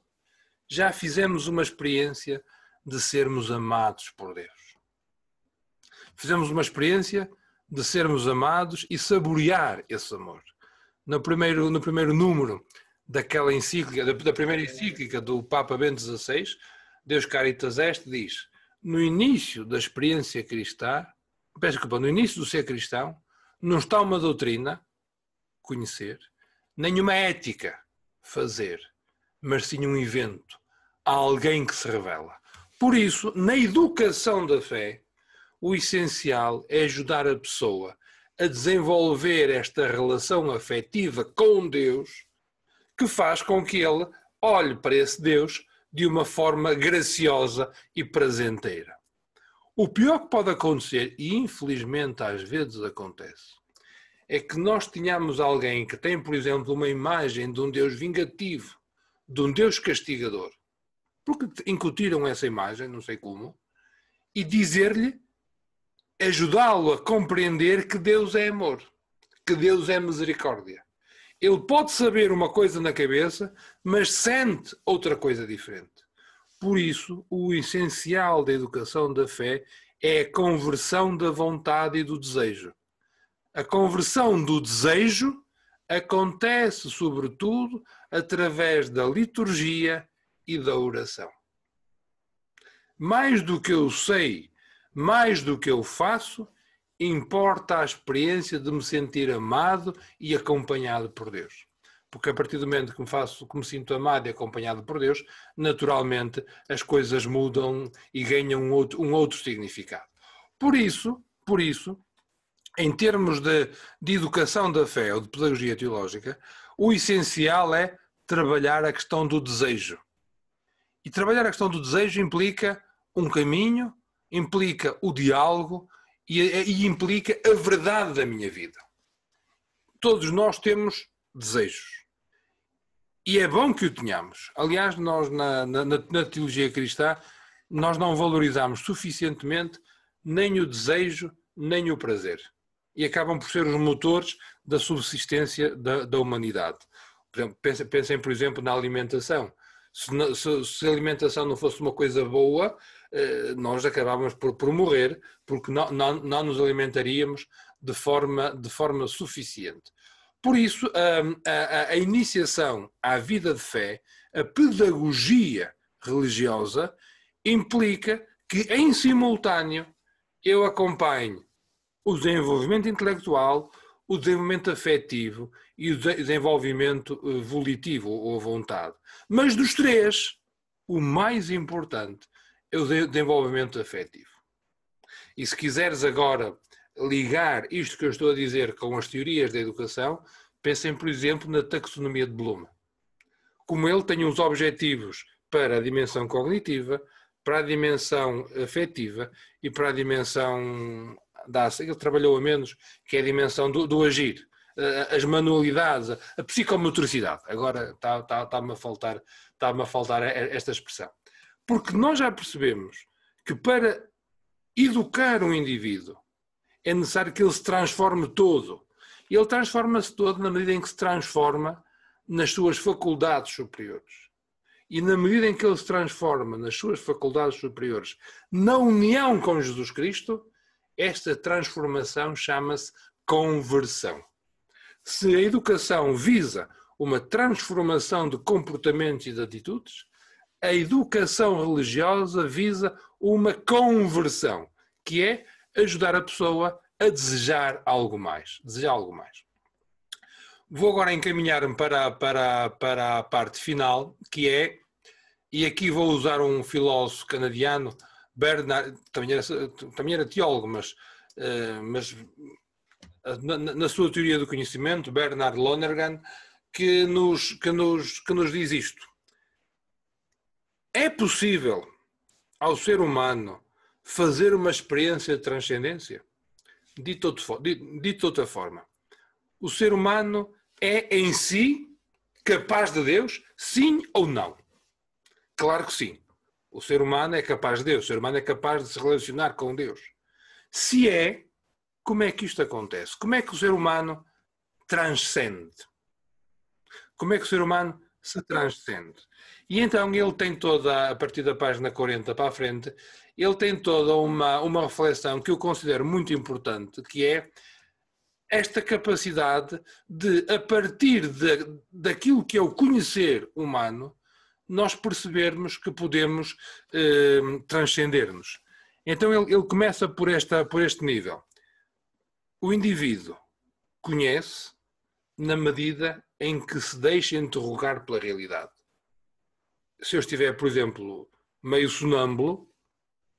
já fizemos uma experiência de sermos amados por Deus. Fizemos uma experiência de sermos amados e saborear esse amor. No primeiro número daquela encíclica, da primeira encíclica do Papa Bento XVI, Deus Caritas Est, diz: no início da experiência cristã, no início do ser cristão, não está uma doutrina, conhecer, nem uma ética, fazer, mas sim um evento, alguém que se revela. Por isso, na educação da fé, o essencial é ajudar a pessoa a desenvolver esta relação afetiva com Deus, que faz com que ele olhe para esse Deus de uma forma graciosa e prazenteira. O pior que pode acontecer, e infelizmente às vezes acontece, é que nós tenhamos alguém que tem, por exemplo, uma imagem de um Deus vingativo, de um Deus castigador, porque incutiram essa imagem, não sei como, e dizer-lhe, ajudá-lo a compreender que Deus é amor, que Deus é misericórdia. Ele pode saber uma coisa na cabeça, mas sente outra coisa diferente. Por isso, o essencial da educação da fé é a conversão da vontade e do desejo. A conversão do desejo acontece, sobretudo, através da liturgia e da oração. Mais do que eu sei, mais do que eu faço, importa a experiência de me sentir amado e acompanhado por Deus. Porque a partir do momento que me sinto amado e acompanhado por Deus, naturalmente as coisas mudam e ganham um outro significado. Por isso, em termos de educação da fé ou de pedagogia teológica, o essencial é trabalhar a questão do desejo. E trabalhar a questão do desejo implica um caminho, implica o diálogo e implica a verdade da minha vida. Todos nós temos desejos. E é bom que o tenhamos. Aliás, nós na teologia cristã, nós não valorizamos suficientemente nem o desejo, nem o prazer. E acabam por ser os motores da subsistência da humanidade. Por exemplo, pensem, por exemplo, na alimentação. Se a alimentação não fosse uma coisa boa, nós acabávamos por morrer, porque não nos alimentaríamos de forma suficiente. Por isso, a iniciação à vida de fé, a pedagogia religiosa, implica que, em simultâneo, eu acompanhe o desenvolvimento intelectual, o desenvolvimento afetivo e o desenvolvimento volitivo ou a vontade. Mas dos três, o mais importante é o desenvolvimento afetivo. E se quiseres agora ligar isto que eu estou a dizer com as teorias da educação, pensem, por exemplo, na taxonomia de Bloom. Como ele tem uns objetivos para a dimensão cognitiva, para a dimensão afetiva e para a dimensão da ação. Ele trabalhou a menos, que é a dimensão do agir, as manualidades, a psicomotricidade. Agora está-me a faltar esta expressão. Porque nós já percebemos que para educar um indivíduo é necessário que ele se transforme todo. E ele transforma-se todo na medida em que se transforma nas suas faculdades superiores. e na medida em que ele se transforma nas suas faculdades superiores na união com Jesus Cristo, esta transformação chama-se conversão. Se a educação visa uma transformação de comportamentos e de atitudes, a educação religiosa visa uma conversão, que é ajudar a pessoa a desejar algo mais. Vou agora encaminhar-me para a parte final, que é, e aqui vou usar um filósofo canadiano, Bernard, também era teólogo, mas na sua teoria do conhecimento, Bernard Lonergan, que nos diz isto. É possível ao ser humano fazer uma experiência de transcendência? Dito de outra forma, o ser humano é em si capaz de Deus, sim ou não? Claro que sim. O ser humano é capaz de Deus, o ser humano é capaz de se relacionar com Deus. Se é, como é que isto acontece? Como é que o ser humano transcende? Como é que o ser humano se transcende? E então ele tem toda, a partir da página 40 para a frente, ele tem toda uma reflexão que eu considero muito importante, que é esta capacidade de, a partir daquilo que é o conhecer humano, nós percebermos que podemos transcender-nos. Então ele começa por este nível. O indivíduo conhece na medida em que se deixa interrogar pela realidade. Se eu estiver, por exemplo, meio sonâmbulo,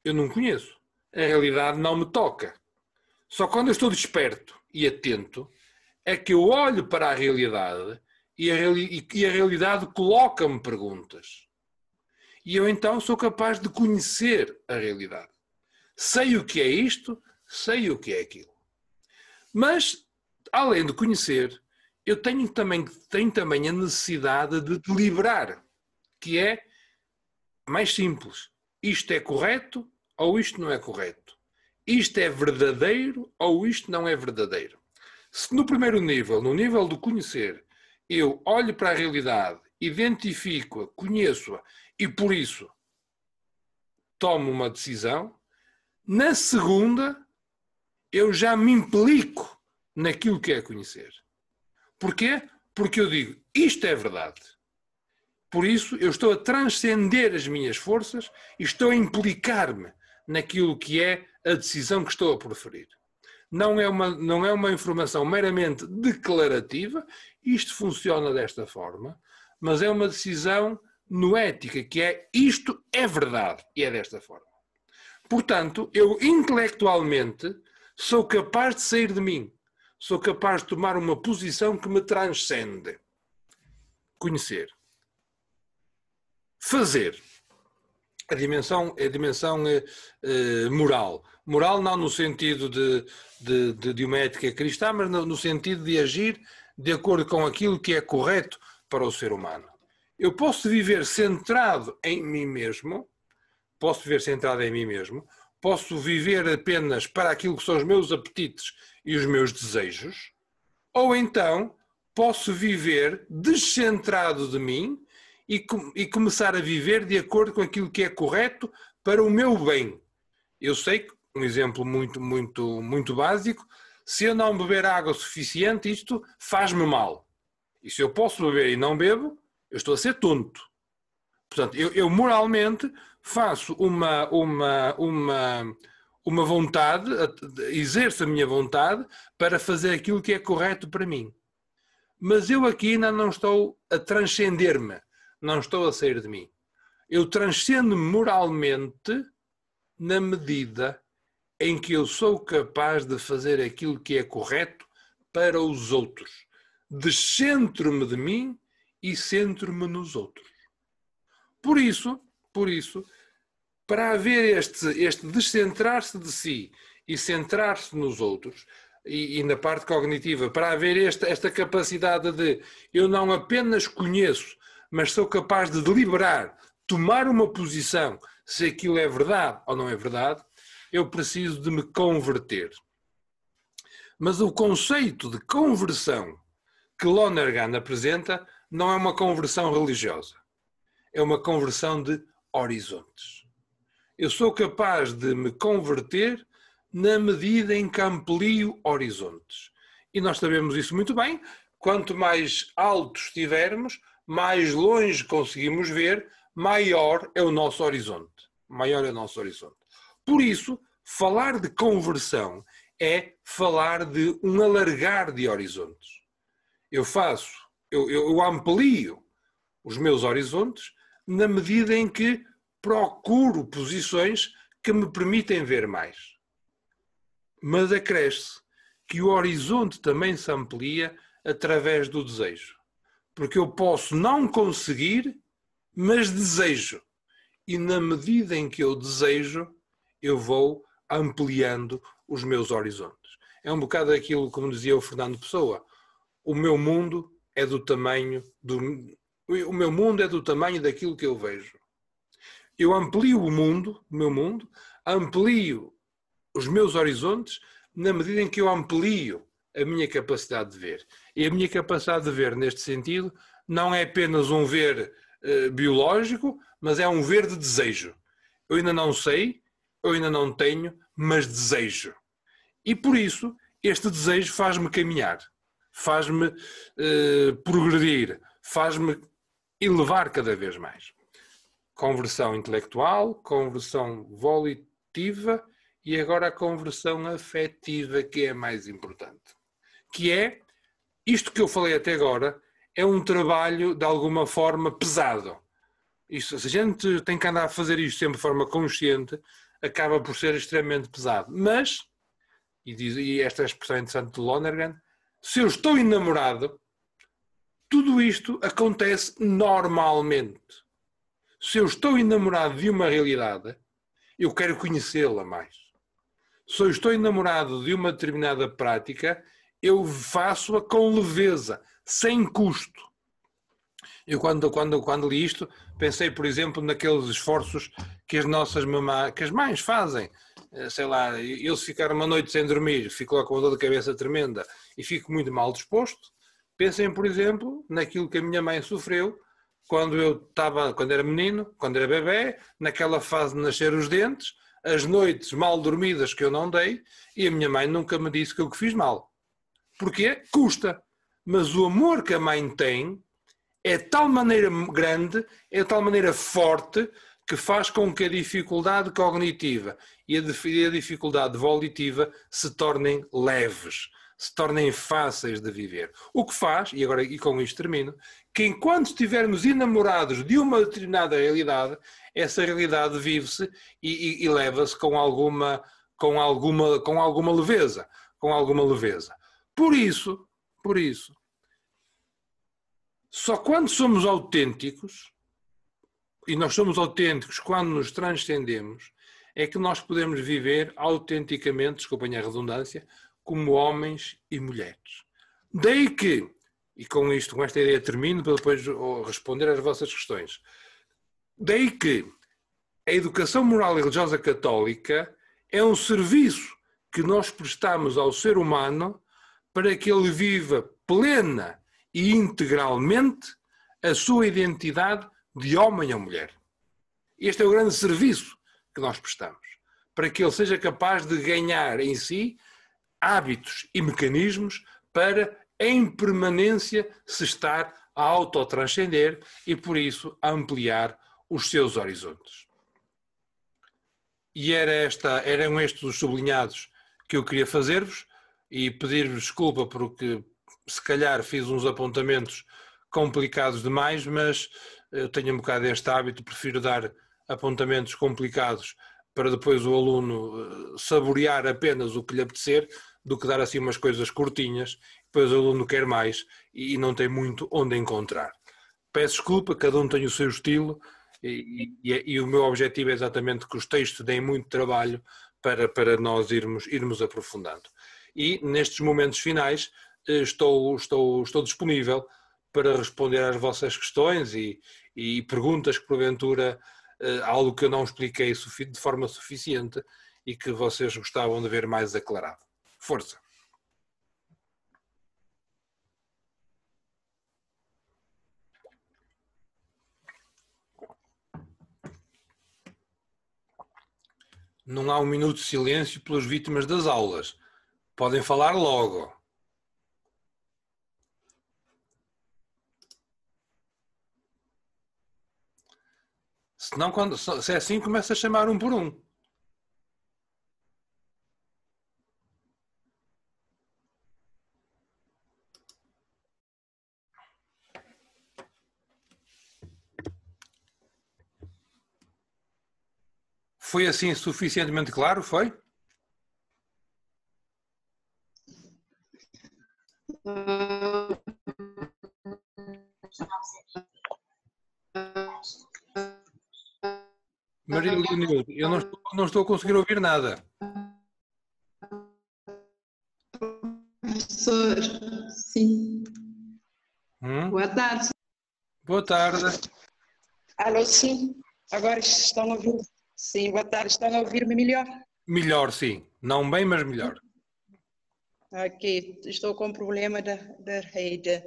eu não conheço. A realidade não me toca. Só quando eu estou desperto e atento é que eu olho para a realidade e a realidade coloca-me perguntas. E eu então sou capaz de conhecer a realidade. Sei o que é isto, sei o que é aquilo. Mas, além de conhecer, eu tenho também a necessidade de deliberar, que é mais simples. Isto é correto ou isto não é correto? Isto é verdadeiro ou isto não é verdadeiro? Se no primeiro nível, no nível do conhecer, eu olho para a realidade, identifico-a, conheço-a e por isso tomo uma decisão, na segunda eu já me implico naquilo que é conhecer. Porquê? Porque eu digo, isto é verdade. Por isso eu estou a transcender as minhas forças e estou a implicar-me naquilo que é a decisão que estou a proferir. Não é uma informação meramente declarativa, isto funciona desta forma, mas é uma decisão noética, que é isto é verdade e é desta forma. Portanto, eu intelectualmente sou capaz de sair de mim, sou capaz de tomar uma posição que me transcende. Conhecer. Fazer. A dimensão moral. Moral não no sentido de uma ética cristã, mas no sentido de agir de acordo com aquilo que é correto para o ser humano. Eu posso viver centrado em mim mesmo, posso viver apenas para aquilo que são os meus apetites e os meus desejos, ou então posso viver descentrado de mim e começar a viver de acordo com aquilo que é correto para o meu bem. Eu sei que, um exemplo muito básico, se eu não beber água suficiente, isto faz-me mal. E se eu posso beber e não bebo, eu estou a ser tonto. Portanto, eu moralmente faço uma vontade, exerço a minha vontade para fazer aquilo que é correto para mim. Mas eu aqui ainda não estou a transcender-me, não estou a sair de mim. Eu transcendo moralmente na medida em que eu sou capaz de fazer aquilo que é correto para os outros. Descentro-me de mim e centro-me nos outros. Por isso, para haver este descentrar-se de si e centrar-se nos outros, e na parte cognitiva, para haver esta capacidade de eu não apenas conheço, mas sou capaz de deliberar, tomar uma posição, se aquilo é verdade ou não é verdade, eu preciso de me converter. Mas o conceito de conversão que Lonergan apresenta não é uma conversão religiosa. é uma conversão de horizontes. Eu sou capaz de me converter na medida em que amplio horizontes. E nós sabemos isso muito bem. Quanto mais altos estivermos, mais longe conseguimos ver, maior é o nosso horizonte. Maior é o nosso horizonte. Por isso, falar de conversão é falar de um alargar de horizontes. Eu amplio os meus horizontes na medida em que procuro posições que me permitem ver mais. Mas acresce que o horizonte também se amplia através do desejo. Porque eu posso não conseguir, mas desejo. E na medida em que eu desejo, eu vou ampliando os meus horizontes. É um bocado aquilo, como dizia o Fernando Pessoa, o meu mundo é do tamanho daquilo que eu vejo. Eu amplio o meu mundo, amplio os meus horizontes na medida em que eu amplio a minha capacidade de ver. E a minha capacidade de ver, neste sentido, não é apenas um ver biológico, mas é um ver de desejo. Eu ainda não sei, eu ainda não tenho, mas desejo. E por isso, este desejo faz-me caminhar, faz-me progredir, faz-me elevar cada vez mais. Conversão intelectual, conversão volitiva e agora a conversão afetiva, que é mais importante. Que é, isto que eu falei até agora, é um trabalho de alguma forma pesado. Isto, se a gente tem que andar a fazer isto sempre de forma consciente, acaba por ser extremamente pesado. Mas, e esta é a expressão interessante de Lonergan, se eu estou enamorado, tudo isto acontece normalmente. Se eu estou enamorado de uma realidade, eu quero conhecê-la mais. Se eu estou enamorado de uma determinada prática, eu faço-a com leveza, sem custo. Eu quando li isto, pensei, por exemplo, naqueles esforços que que as mães fazem. Sei lá, eu se ficar uma noite sem dormir, fico lá com uma dor de cabeça tremenda e fico muito mal disposto. Pensem, por exemplo, naquilo que a minha mãe sofreu quando era menino, quando era bebê, naquela fase de nascer os dentes, as noites mal dormidas que eu não dei, e a minha mãe nunca me disse que eu que fiz mal. Porquê? Custa. Mas o amor que a mãe tem é de tal maneira grande, é de tal maneira forte, que faz com que a dificuldade cognitiva e a dificuldade volitiva se tornem leves, se tornem fáceis de viver. O que faz, e com isto termino, que enquanto estivermos enamorados de uma determinada realidade, essa realidade vive-se e leva-se com alguma leveza. Por isso, só quando somos autênticos, e nós somos autênticos quando nos transcendemos, é que nós podemos viver autenticamente, desculpem a redundância, como homens e mulheres. Daí que, e com esta ideia termino para depois responder às vossas questões, daí que a educação moral e religiosa católica é um serviço que nós prestamos ao ser humano para que ele viva plena e integralmente a sua identidade de homem ou mulher. Este é o grande serviço que nós prestamos, para que ele seja capaz de ganhar em si hábitos e mecanismos para, em permanência, se estar a autotranscender e, por isso, a ampliar os seus horizontes. E eram estes os sublinhados que eu queria fazer-vos e pedir-vos desculpa porque, se calhar, fiz uns apontamentos complicados demais, mas eu tenho um bocado este hábito, prefiro dar apontamentos complicados para depois o aluno saborear apenas o que lhe apetecer, do que dar assim umas coisas curtinhas, depois o aluno quer mais e não tem muito onde encontrar. Peço desculpa, cada um tem o seu estilo e o meu objetivo é exatamente que os textos deem muito trabalho para nós irmos aprofundando. E nestes momentos finais estou disponível para responder às vossas questões e perguntas que porventura algo que eu não expliquei de forma suficiente e que vocês gostavam de ver mais aclarado. Força! Não há um minuto de silêncio pelas vítimas das aulas. Podem falar logo. Senão, se é assim, começa a chamar um por um. Foi assim suficientemente claro, foi? Maria Leonildo, eu não estou a conseguir ouvir nada. Professor, sim. Boa tarde. Boa tarde. Alô, sim. Agora estão a ouvir? Sim, boa tarde. Estão a ouvir-me melhor? Melhor, sim. Não bem, mas melhor. Ok, estou com problema da rede.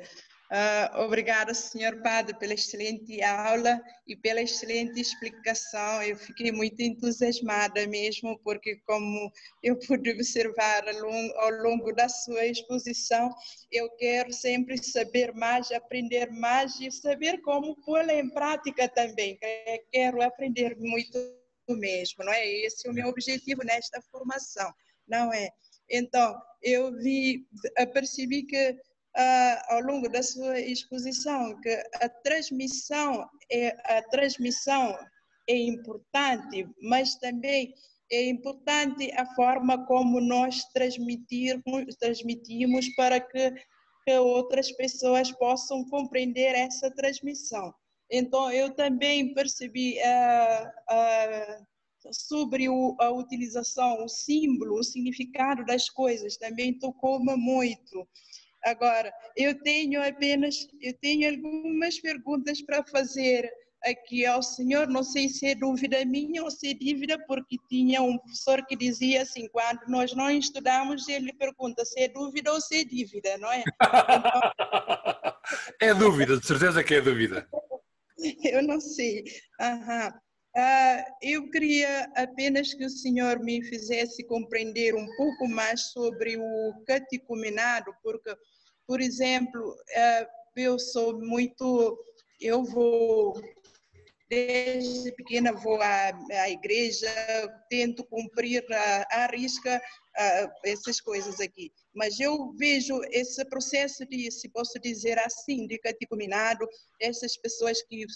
Obrigada, senhor padre, pela excelente aula e pela excelente explicação. Eu fiquei muito entusiasmada mesmo, porque como eu pude observar ao longo da sua exposição, eu quero sempre saber mais, aprender mais e saber como pô-la em prática também. Quero aprender muito mesmo, não é? Esse é o meu objetivo nesta formação, não é? Então, eu percebi que ao longo da sua exposição que a transmissão é importante, mas também é importante a forma como nós transmitimos para que outras pessoas possam compreender essa transmissão. Então, eu também percebi sobre a utilização, o símbolo, o significado das coisas, também tocou-me muito. Agora, eu tenho algumas perguntas para fazer aqui ao senhor, não sei se é dúvida minha ou se é dúvida, porque tinha um professor que dizia assim, quando nós não estudamos, ele pergunta se é dúvida ou se é dívida, não é? Então, é dúvida, de certeza que é dúvida. Eu não sei. Eu queria apenas que o senhor me fizesse compreender um pouco mais sobre o catecumenado, porque, por exemplo, eu vou, desde pequena vou à igreja, tento cumprir à risca essas coisas aqui. Mas eu vejo esse processo de, se posso dizer assim, de catecumenado, essas pessoas que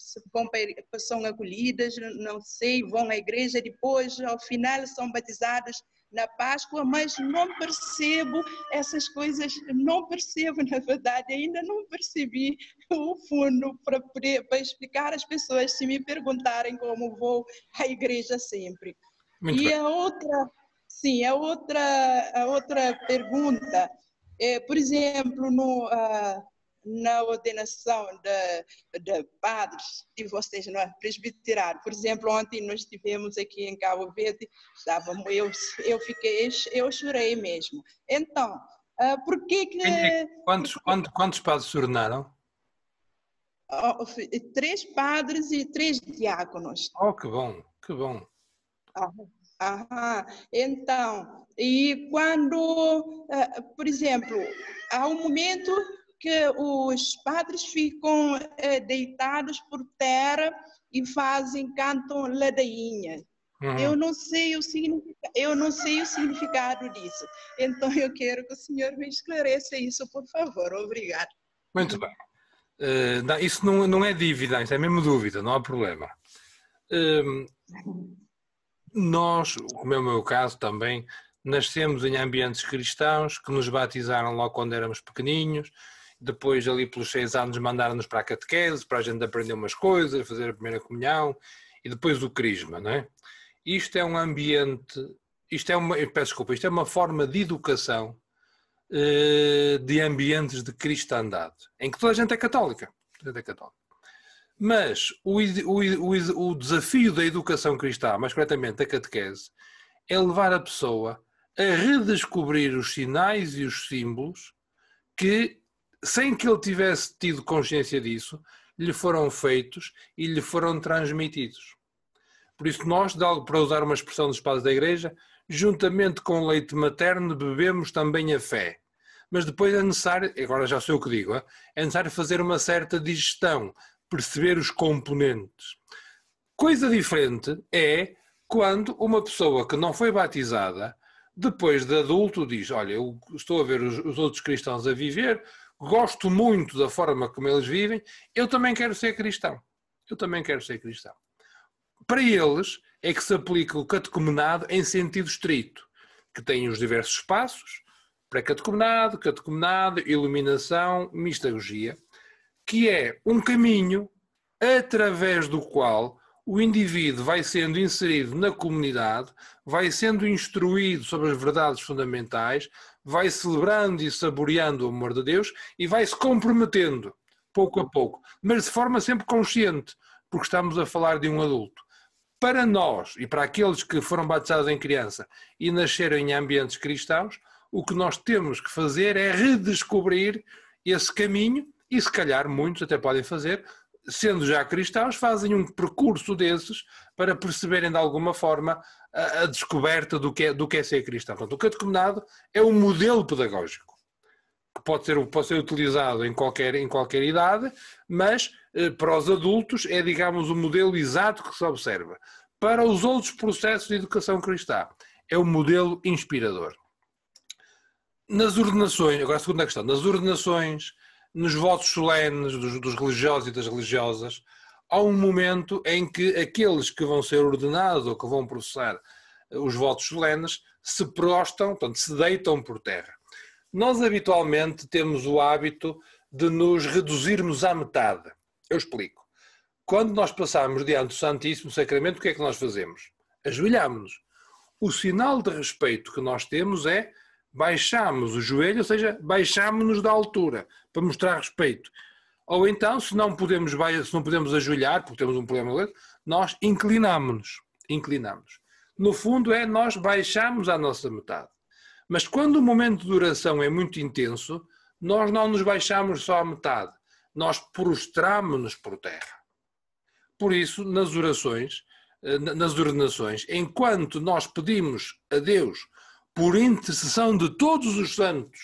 são acolhidas, não sei, vão à igreja, depois, ao final, são batizadas na Páscoa, mas não percebo essas coisas, não percebo, na verdade, ainda não percebi o fundo para explicar às pessoas se me perguntarem como vou à igreja sempre. Muito bem. A outra pergunta, por exemplo, na ordenação de padres de vocês, não é? Presbiterário. Por exemplo, ontem nós estivemos aqui em Cabo Verde, eu chorei mesmo. Então, por que Quantos padres se ordenaram? 3 padres e 3 diáconos. Oh, que bom, que bom. Então, e quando, por exemplo, há um momento que os padres ficam deitados por terra e cantam ladainha. Uhum. Eu não sei o significado disso. Então, eu quero que o senhor me esclareça isso, por favor. Obrigada. Muito bem. Isso não é dívida, isso é mesmo dúvida, não há problema. Nós, como é o meu caso também, nascemos em ambientes cristãos que nos batizaram logo quando éramos pequeninhos, depois ali pelos 6 anos mandaram-nos para a catequese, para a gente aprender umas coisas, fazer a primeira comunhão e depois o crisma, não é? Isto é um ambiente, isto é uma forma de educação de ambientes de cristandade, em que toda a gente é católica. Mas o desafio da educação cristã, mais corretamente da catequese, é levar a pessoa a redescobrir os sinais e os símbolos que, sem que ele tivesse tido consciência disso, lhe foram feitos e lhe foram transmitidos. Por isso nós, para usar uma expressão dos padres da Igreja, juntamente com o leite materno bebemos também a fé. Mas depois é necessário, agora já sei o que digo, é necessário fazer uma certa digestão, perceber os componentes. Coisa diferente é quando uma pessoa que não foi batizada, depois de adulto, diz: olha, eu estou a ver os outros cristãos a viver, gosto muito da forma como eles vivem, eu também quero ser cristão. Eu também quero ser cristão. Para eles é que se aplica o catecumenado em sentido estrito, que tem os diversos passos, pré-catecumenado, catecumenado, iluminação, mistagogia, que é um caminho através do qual o indivíduo vai sendo inserido na comunidade, vai sendo instruído sobre as verdades fundamentais, vai celebrando e saboreando o amor de Deus e vai se comprometendo, pouco a pouco, mas de forma sempre consciente, porque estamos a falar de um adulto. Para nós e para aqueles que foram batizados em criança e nasceram em ambientes cristãos, o que nós temos que fazer é redescobrir esse caminho e se calhar muitos até podem fazer, sendo já cristãos, fazem um percurso desses para perceberem de alguma forma a descoberta do que é ser cristão. Portanto, o catecumenado é um modelo pedagógico que pode ser utilizado em qualquer idade, mas para os adultos é, digamos, o modelo exato que se observa. Para os outros processos de educação cristã, é o modelo inspirador. Nas ordenações, agora a segunda questão, nas ordenações, nos votos solenes dos religiosos e das religiosas, há um momento em que aqueles que vão ser ordenados ou que vão processar os votos solenes se prostam, portanto, se deitam por terra. Nós habitualmente temos o hábito de nos reduzirmos à metade. Eu explico. Quando nós passamos diante do Santíssimo Sacramento, o que é que nós fazemos? Ajoelhamos-nos. O sinal de respeito que nós temos é baixamos o joelho, ou seja, baixamos-nos da altura, para mostrar respeito. Ou então, se não podemos ajoelhar, porque temos um problema, nós inclinamos-nos. No fundo é nós baixamos à nossa metade. Mas quando o momento de oração é muito intenso, nós não nos baixamos só à metade, nós prostramos-nos por terra. Por isso, nas orações, nas ordenações, enquanto nós pedimos a Deus por intercessão de todos os santos,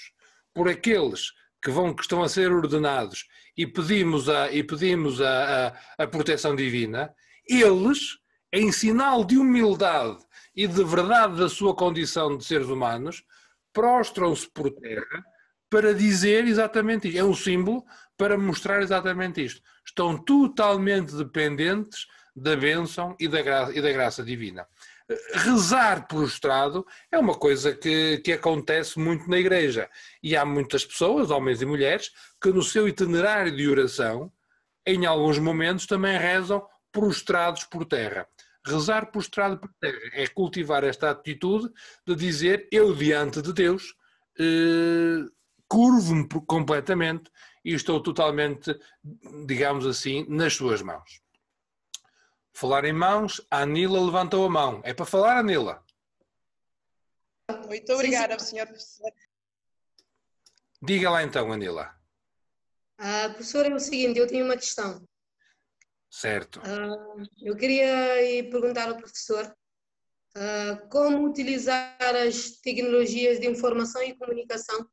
por aqueles que estão a ser ordenados e pedimos a proteção divina, eles, em sinal de humildade e de verdade da sua condição de seres humanos, prostram-se por terra para dizer exatamente isto. É um símbolo para mostrar exatamente isto. Estão totalmente dependentes da bênção e da graça divina. Rezar prostrado é uma coisa que acontece muito na Igreja. E há muitas pessoas, homens e mulheres, que no seu itinerário de oração, em alguns momentos, também rezam prostrados por terra. Rezar prostrado por terra é cultivar esta atitude de dizer: eu diante de Deus curvo-me completamente e estou totalmente, digamos assim, nas suas mãos. Falar em mãos, a Anila levantou a mão. É para falar, Anila? Muito obrigada, senhor professor. Diga lá então, Anila. Professor, é o seguinte, eu tenho uma questão. Certo. Eu queria perguntar ao professor como utilizar as tecnologias de informação e comunicação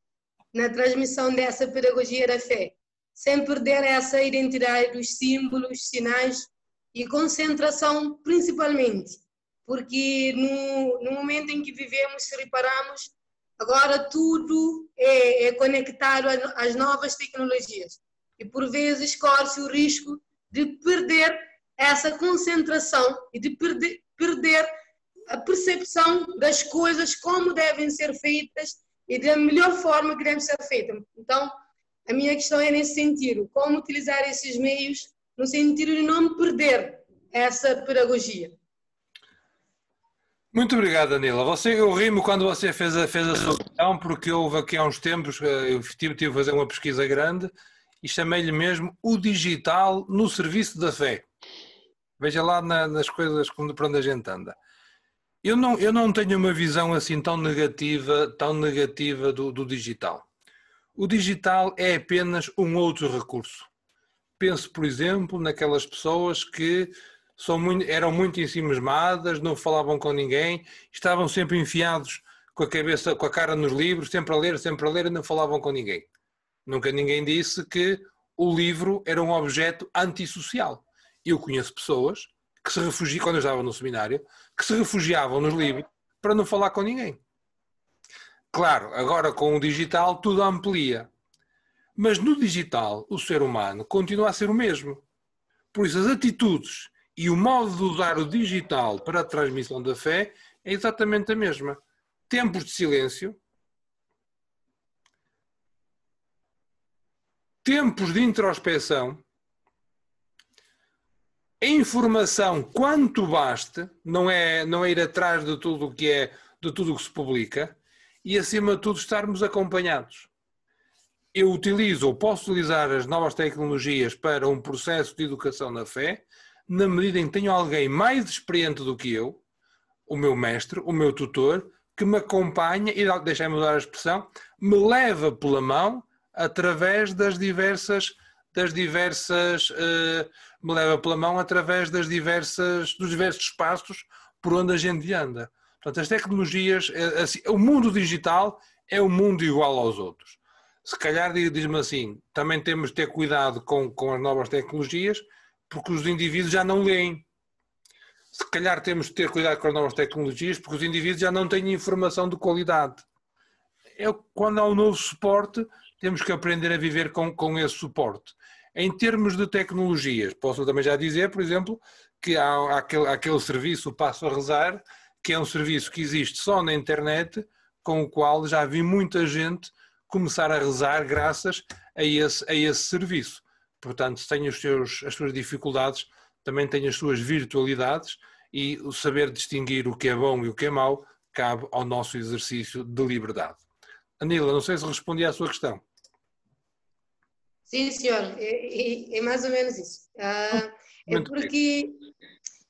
na transmissão dessa pedagogia da fé, sem perder essa identidade dos símbolos, sinais e concentração principalmente, porque no momento em que vivemos, se reparamos, agora tudo é conectado às novas tecnologias e por vezes corre-se o risco de perder essa concentração e de perder a percepção das coisas como devem ser feitas e da melhor forma que devem ser feitas. Então, a minha questão é nesse sentido, como utilizar esses meios no sentido de não perder essa pedagogia. Muito obrigado, Anila. Eu ri-me quando você fez a sua questão, porque houve aqui há uns tempos, eu tive a fazer uma pesquisa grande e chamei-lhe mesmo o digital no serviço da fé. Veja lá nas coisas por onde a gente anda. Eu não tenho uma visão assim tão negativa do digital. O digital é apenas um outro recurso. Penso, por exemplo, naquelas pessoas que eram muito ensimismadas, não falavam com ninguém, estavam sempre enfiados com a cabeça, com a cara nos livros, sempre a ler e não falavam com ninguém. Nunca ninguém disse que o livro era um objeto antissocial. Eu conheço pessoas que se refugiavam, quando eu estava no seminário, que se refugiavam nos livros para não falar com ninguém. Claro, agora com o digital tudo amplia. Mas no digital o ser humano continua a ser o mesmo. Por isso as atitudes e o modo de usar o digital para a transmissão da fé é exatamente a mesma. Tempos de silêncio, tempos de introspeção, a informação quanto baste, não é ir atrás de tudo o que se publica, e acima de tudo estarmos acompanhados. Eu utilizo ou posso utilizar as novas tecnologias para um processo de educação na fé, na medida em que tenho alguém mais experiente do que eu, o meu mestre, o meu tutor, que me acompanha e, deixem-me usar a expressão, me leva pela mão através dos diversos espaços por onde a gente anda. Portanto, as tecnologias, assim, o mundo digital é um mundo igual aos outros. Se calhar, diz-me assim, também temos de ter cuidado com as novas tecnologias, porque os indivíduos já não leem. Se calhar temos de ter cuidado com as novas tecnologias, porque os indivíduos já não têm informação de qualidade. Quando há um novo suporte, temos que aprender a viver com esse suporte. Em termos de tecnologias, posso também já dizer, por exemplo, que há aquele serviço, o Passo a Rezar, que é um serviço que existe só na internet, com o qual já vi muita gente começar a rezar graças a esse serviço. Portanto, se tem as suas dificuldades, também tem as suas virtualidades, e o saber distinguir o que é bom e o que é mau cabe ao nosso exercício de liberdade. Anila, não sei se respondi à sua questão. Sim, senhor, é mais ou menos isso.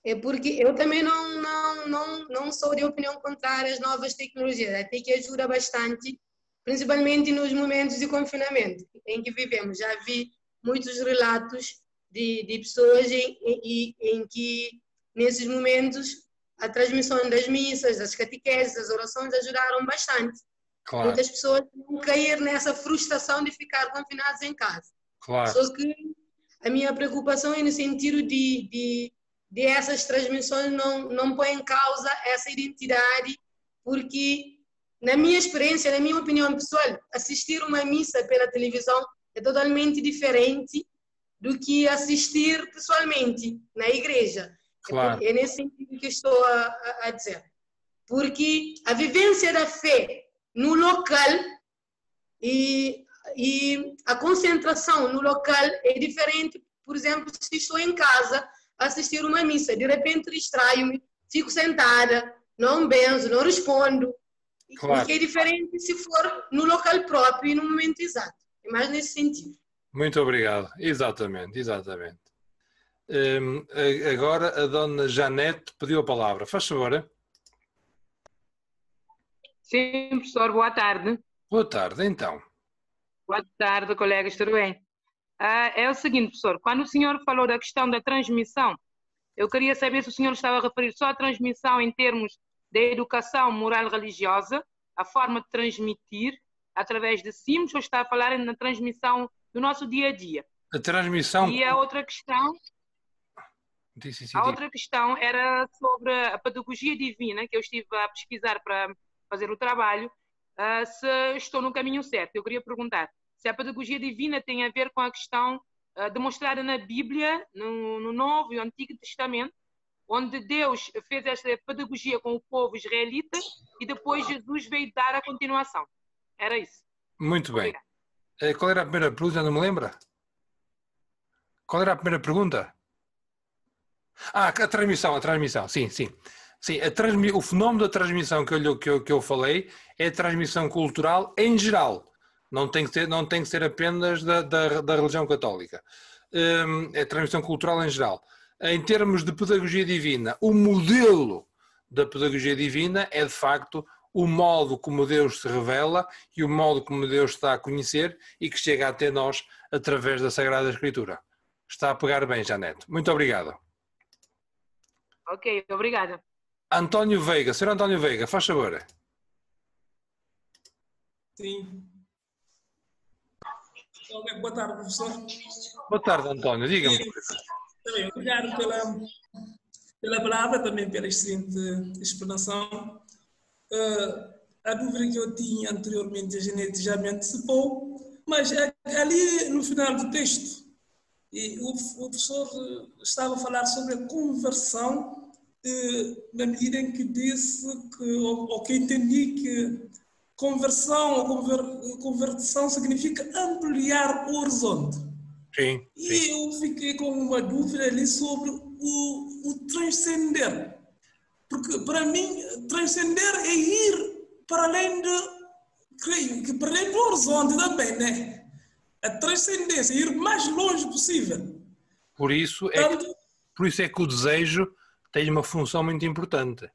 É porque eu também não sou de opinião contrária às novas tecnologias, até que ajuda bastante, principalmente nos momentos de confinamento em que vivemos. Já vi muitos relatos de pessoas em que, nesses momentos, a transmissão das missas, das catequeses, das orações ajudaram bastante. Claro. Muitas pessoas vão cair nessa frustração de ficar confinadas em casa. Claro. Só que a minha preocupação é no sentido de essas transmissões não põem em causa essa identidade, porque, na minha experiência, na minha opinião pessoal, assistir uma missa pela televisão é totalmente diferente do que assistir pessoalmente na igreja. Claro. É nesse sentido que estou a dizer. Porque a vivência da fé no local e a concentração no local é diferente. Por exemplo, se estou em casa a assistir uma missa, de repente distraio-me, fico sentada, não benzo, não respondo. Claro. Porque é diferente se for no local próprio e no momento exato. É mais nesse sentido. Muito obrigado. Exatamente. Agora a dona Janete pediu a palavra. Faz favor. Sim, professor, boa tarde. Boa tarde, então. Boa tarde, colegas, tudo bem? É o seguinte, professor, quando o senhor falou da questão da transmissão, eu queria saber se o senhor estava a referir só à transmissão em termos da educação moral religiosa, a forma de transmitir através de símbolos, ou está a falar na transmissão do nosso dia a dia? A transmissão... E a outra questão... A outra questão era sobre a pedagogia divina, que eu estive a pesquisar para fazer o trabalho, se estou no caminho certo. Eu queria perguntar se a pedagogia divina tem a ver com a questão demonstrada na Bíblia, no Novo e Antigo Testamento, onde Deus fez esta pedagogia com o povo israelita e depois Jesus veio dar a continuação. Era isso. Muito bem. Qual era a primeira pergunta? Não me lembra? Qual era a primeira pergunta? A transmissão. Sim. O fenómeno da transmissão que eu falei é a transmissão cultural em geral. Não tem que ser apenas da religião católica. É a transmissão cultural em geral. Em termos de pedagogia divina, o modelo da pedagogia divina é, de facto, o modo como Deus se revela e o modo como Deus está a conhecer e que chega até nós através da Sagrada Escritura. Está a pegar bem, Janete. Muito obrigado. Ok, obrigada. António Veiga, senhor António Veiga, faz favor. Sim. Boa tarde, professor. Boa tarde, António. Diga-me. Também, obrigado pela palavra, também pela excelente explanação. A dúvida que eu tinha anteriormente, a Janete já me antecipou, mas ali no final do texto, o professor estava a falar sobre a conversão, na medida em que disse ou que entendi que conversão ou conversão significa ampliar o horizonte. Sim. E eu fiquei com uma dúvida ali sobre o transcender. Porque, para mim, transcender é ir para além creio que para além do horizonte também, né? A transcendência, ir mais longe possível. Por isso é que o desejo tem uma função muito importante.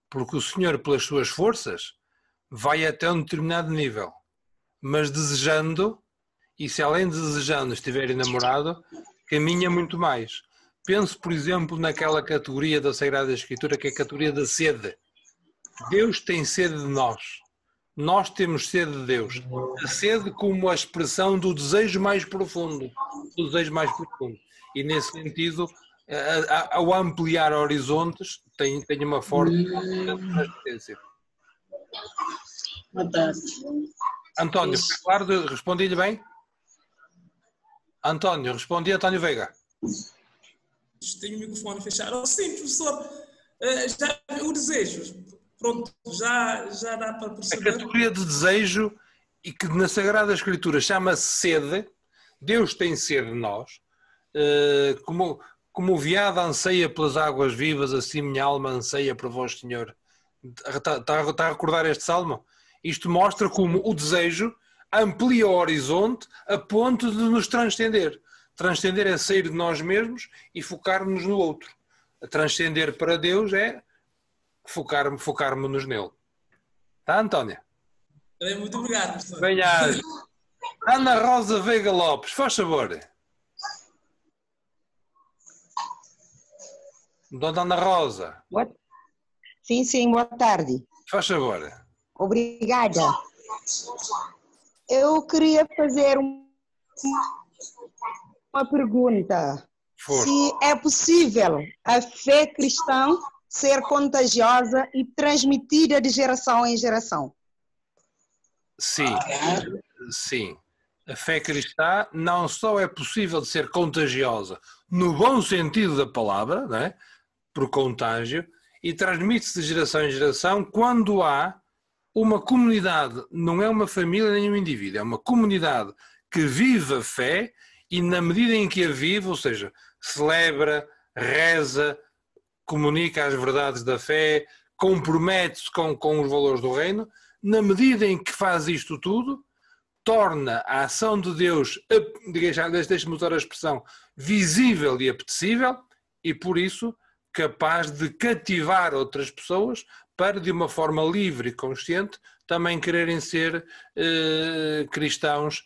Porque o senhor, pelas suas forças, vai até um determinado nível. Mas desejando, e se além de desejando estiver enamorado, caminha muito mais. Pense, por exemplo, naquela categoria da Sagrada Escritura, que é a categoria da sede. Deus tem sede de nós. Nós temos sede de Deus. A sede como a expressão do desejo mais profundo. Do desejo mais profundo. E nesse sentido, ao ampliar horizontes, tem uma forte transcendência. António, está claro? Respondi-lhe bem? António, respondi a António Veiga. Tenho o microfone fechado. Sim, professor, o desejo, pronto, já dá para perceber. A categoria de desejo, e que na Sagrada Escritura chama-se sede, Deus tem sede de nós, como o veado anseia pelas águas vivas, assim minha alma anseia por vós, Senhor. Está a recordar este salmo? Isto mostra como o desejo amplia o horizonte a ponto de nos transcender. Transcender é sair de nós mesmos e focarmos no outro. Transcender para Deus é focarmos-nos nele. Tá, Antónia? Muito obrigado, professor. Venha. Ana Rosa Veiga Lopes, faz favor. Dona Ana Rosa. Sim, boa tarde. Faz favor. Obrigada. Eu queria fazer uma pergunta. Se é possível a fé cristã ser contagiosa e transmitida de geração em geração? Sim. A fé cristã não só é possível de ser contagiosa, no bom sentido da palavra, não é? Por contágio, e transmite-se de geração em geração quando há uma comunidade, não é uma família nem um indivíduo, é uma comunidade que vive a fé e na medida em que a vive, ou seja, celebra, reza, comunica as verdades da fé, compromete-se com os valores do reino, na medida em que faz isto tudo, torna a ação de Deus, deixe-me usar a expressão, visível e apetecível, e por isso capaz de cativar outras pessoas para, de uma forma livre e consciente, também quererem ser cristãos,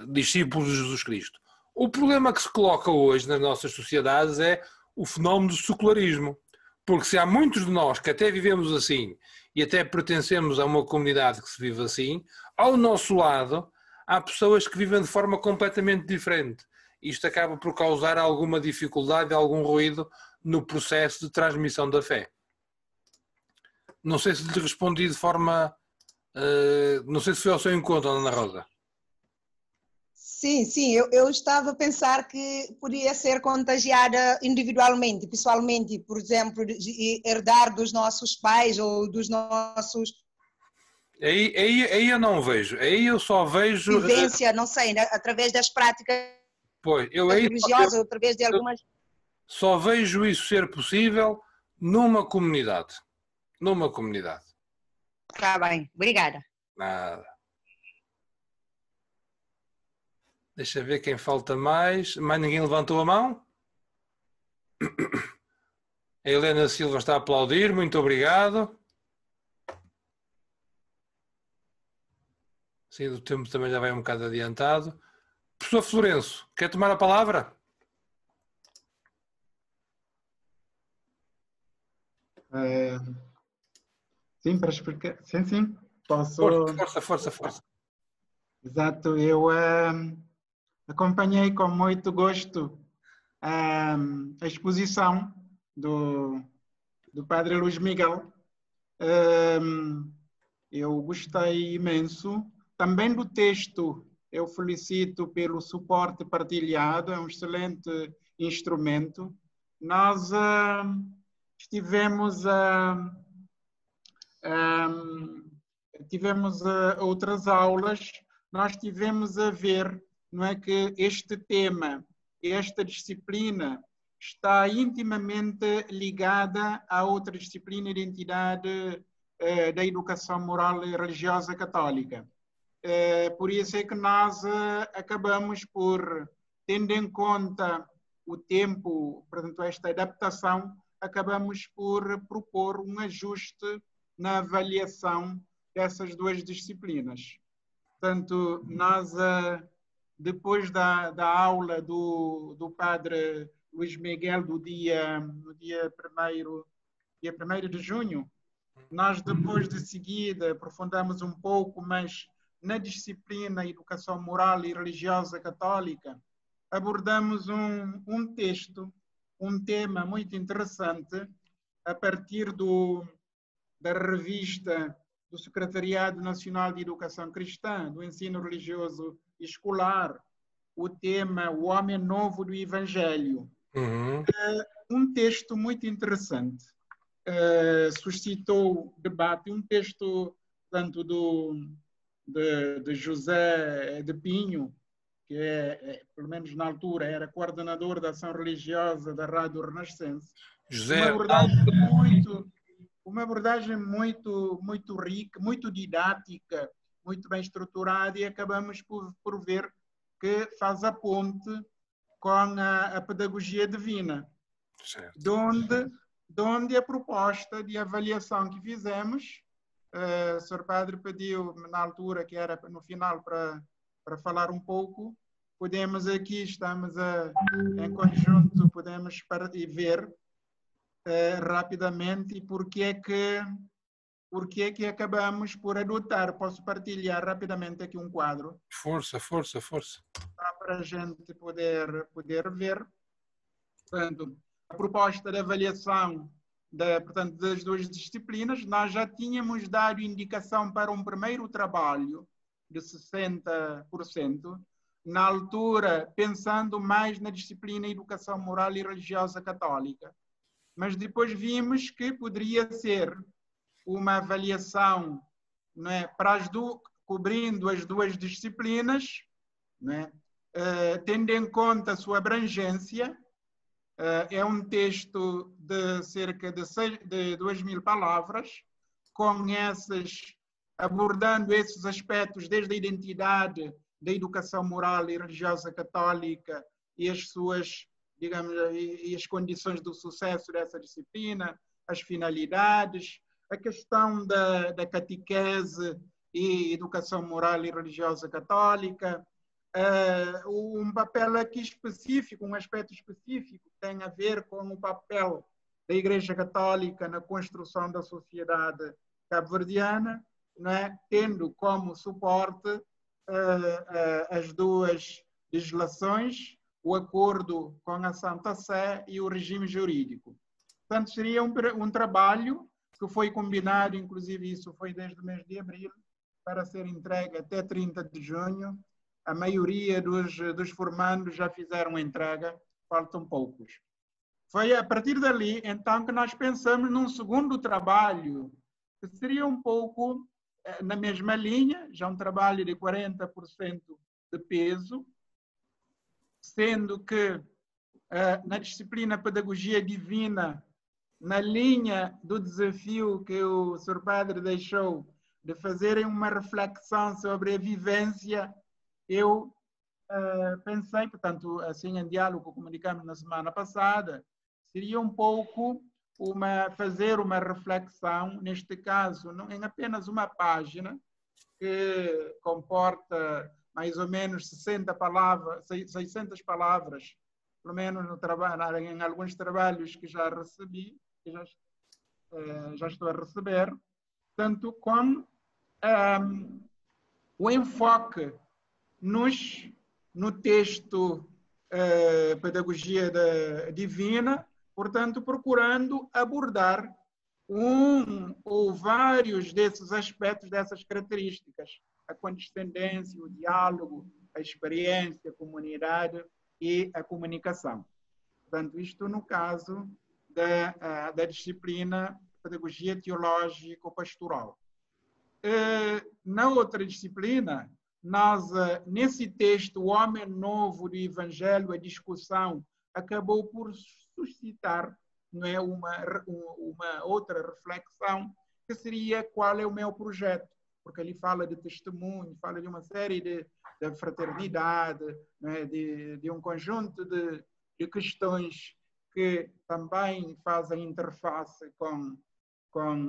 discípulos de Jesus Cristo. O problema que se coloca hoje nas nossas sociedades é o fenómeno do secularismo. Porque se há muitos de nós que até vivemos assim e até pertencemos a uma comunidade que se vive assim, ao nosso lado há pessoas que vivem de forma completamente diferente. Isto acaba por causar alguma dificuldade, algum ruído no processo de transmissão da fé. Não sei se lhe respondi de forma... não sei se foi ao seu encontro, Ana Rosa. Sim, eu estava a pensar que podia ser contagiada individualmente, pessoalmente, por exemplo, de herdar dos nossos pais ou dos nossos... Aí eu não vejo, aí eu só vejo... Vivência, não sei, né? Através das práticas religiosas, através de algumas... Só vejo isso ser possível numa comunidade. Numa comunidade. Está bem, obrigada. Nada. Deixa ver quem falta mais. Mais ninguém levantou a mão? A Helena Silva está a aplaudir. Muito obrigado. Sim, o tempo também já vai um bocado adiantado. Professor Florenço, quer tomar a palavra? Sim, para explicar. Sim, sim. Posso... Força. Exato. Eu acompanhei com muito gosto a exposição do Padre Luís Miguel. Eu gostei imenso. Também do texto, eu felicito pelo suporte partilhado, é um excelente instrumento. Nós tivemos outras aulas, nós tivemos a ver, não é, que este tema, esta disciplina, está intimamente ligada à outra disciplina, identidade da educação moral e religiosa católica. Por isso é que nós acabamos por, tendo em conta o tempo, portanto, esta adaptação, acabamos por propor um ajuste na avaliação dessas duas disciplinas. Portanto, nós, depois da aula do Padre Luís Miguel, no dia 1º de junho, nós depois de seguida aprofundamos um pouco mais na disciplina Educação Moral e Religiosa Católica, abordamos um texto, um tema muito interessante, a partir da revista do Secretariado Nacional de Educação Cristã, do Ensino Religioso Escolar, o tema O Homem Novo do Evangelho. Um texto muito interessante, suscitou debate, um texto tanto de José de Pinho, que pelo menos na altura era coordenador da ação religiosa da Rádio Renascença. Uma abordagem muito rica, muito didática, muito bem estruturada, e acabamos por ver que faz a ponte com a pedagogia divina. Certo. Donde a proposta de avaliação que fizemos, o Sr. Padre pediu na altura, que era no final, para falar um pouco. Podemos aqui, estamos em conjunto, podemos ver rapidamente porque é que acabamos por adotar. Posso partilhar rapidamente aqui um quadro. Força. Para a gente poder ver. Portanto, a proposta de avaliação portanto, das duas disciplinas, nós já tínhamos dado indicação para um primeiro trabalho de 60%, na altura pensando mais na disciplina Educação Moral e Religiosa Católica. Mas depois vimos que poderia ser uma avaliação, não é, cobrindo as duas disciplinas, não é, tendo em conta a sua abrangência. É um texto de cerca de 2.000 palavras, abordando esses aspectos desde a identidade da educação moral e religiosa católica e as suas, digamos, e as condições do sucesso dessa disciplina, as finalidades, a questão da catequese e educação moral e religiosa católica, um papel aqui específico, um aspecto específico que tem a ver com o papel da Igreja Católica na construção da sociedade cabo-verdiana, não é? Tendo como suporte as duas legislações, o acordo com a Santa Sé e o regime jurídico. Portanto, seria um trabalho que foi combinado, inclusive isso foi desde o mês de abril, para ser entregue até 30 de junho. A maioria dos formandos já fizeram a entrega, faltam poucos. Foi a partir dali, então, que nós pensamos num segundo trabalho, que seria um pouco na mesma linha, já um trabalho de 40% de peso, sendo que na disciplina Pedagogia Divina, na linha do desafio que o Sr. Padre deixou de fazerem uma reflexão sobre a vivência, eu pensei, portanto, assim em diálogo comunicamos na semana passada, seria um pouco fazer uma reflexão, neste caso, em apenas uma página, que comporta mais ou menos 600 palavras, pelo menos no trabalho, em alguns trabalhos que já recebi, já estou a receber, tanto com o enfoque no texto Pedagogia Divina, portanto, procurando abordar um ou vários desses aspectos, dessas características, a condescendência, o diálogo, a experiência, a comunidade e a comunicação. Portanto, isto no caso da disciplina Pedagogia Teológico-Pastoral. Na outra disciplina, nós, nesse texto, o Homem Novo do Evangelho, a discussão acabou por suscitar, não é, uma outra reflexão, que seria qual é o meu projeto, porque ele fala de testemunho, fala de uma série de fraternidade, né, de um conjunto de questões que também fazem interface com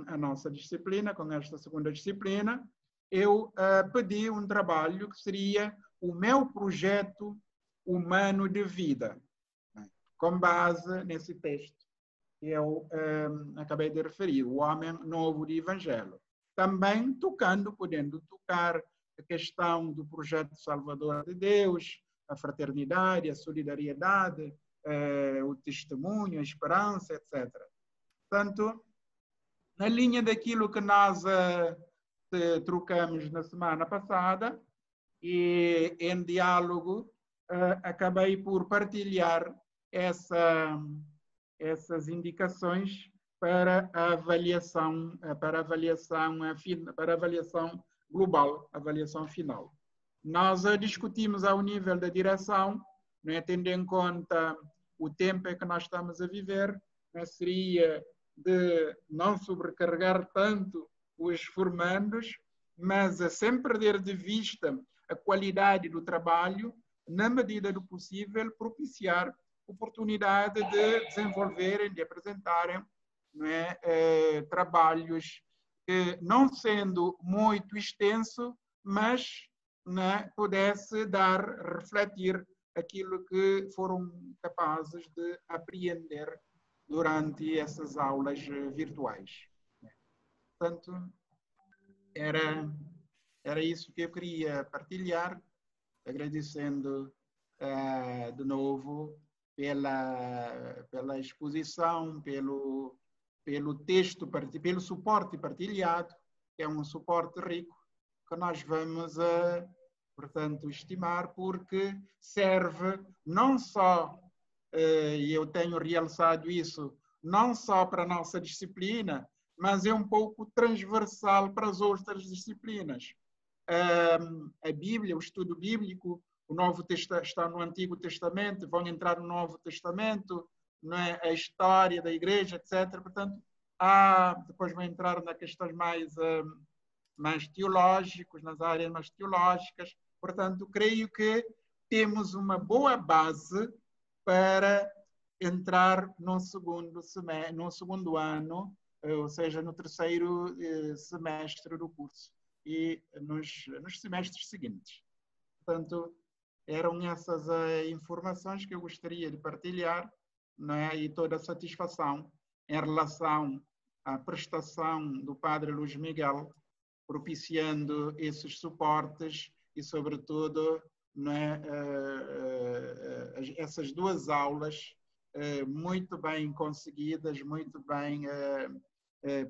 a nossa disciplina, com esta segunda disciplina. Eu pedi um trabalho que seria o meu projeto humano de vida, né, com base nesse texto que eu acabei de referir, o Homem Novo do Evangelho. Também podendo tocar a questão do projeto salvador de Deus, a fraternidade, a solidariedade, o testemunho, a esperança, etc. Portanto, na linha daquilo que nós trocamos na semana passada, e em diálogo, acabei por partilhar essas indicações para a avaliação global, avaliação final. Nós discutimos ao nível da direção, né, tendo em conta o tempo em que nós estamos a viver, né, seria de não sobrecarregar tanto os formandos, mas sem perder de vista a qualidade do trabalho, na medida do possível, propiciar oportunidade de desenvolverem, de apresentarem, né, trabalhos que, não sendo muito extenso, mas, né, pudesse refletir aquilo que foram capazes de apreender durante essas aulas virtuais. Portanto, era isso que eu queria partilhar, agradecendo de novo pela exposição, pelo texto, pelo suporte partilhado, que é um suporte rico, que nós vamos, portanto, estimar, porque serve não só, e eu tenho realçado isso, não só para a nossa disciplina, mas é um pouco transversal para as outras disciplinas. A Bíblia, o estudo bíblico, o Novo Testamento está no Antigo Testamento, vão entrar no Novo Testamento, não é? A história da igreja, etc. Portanto, depois vão entrar nas questões mais teológicas, nas áreas mais teológicas. Portanto, creio que temos uma boa base para entrar no segundo ano, ou seja, no terceiro semestre do curso e nos semestres seguintes. Portanto, eram essas informações que eu gostaria de partilhar, né, e toda a satisfação em relação à prestação do Padre Luís Miguel, propiciando esses suportes e, sobretudo, né, essas duas aulas muito bem conseguidas, muito bem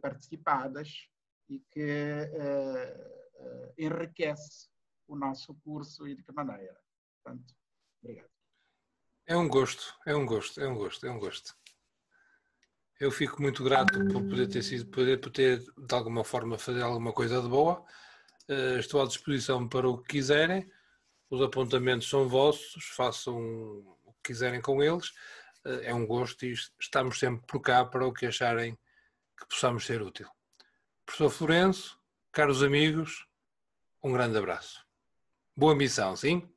participadas e que enriquece o nosso curso e de que maneira. Portanto, obrigado. É um gosto, é um gosto, é um gosto, é um gosto. Eu fico muito grato por poder ter de alguma forma fazer alguma coisa de boa. Estou à disposição para o que quiserem. Os apontamentos são vossos, façam o que quiserem com eles. É um gosto e estamos sempre por cá para o que acharem que possamos ser útil. Professor Florencio, caros amigos, um grande abraço. Boa missão, sim?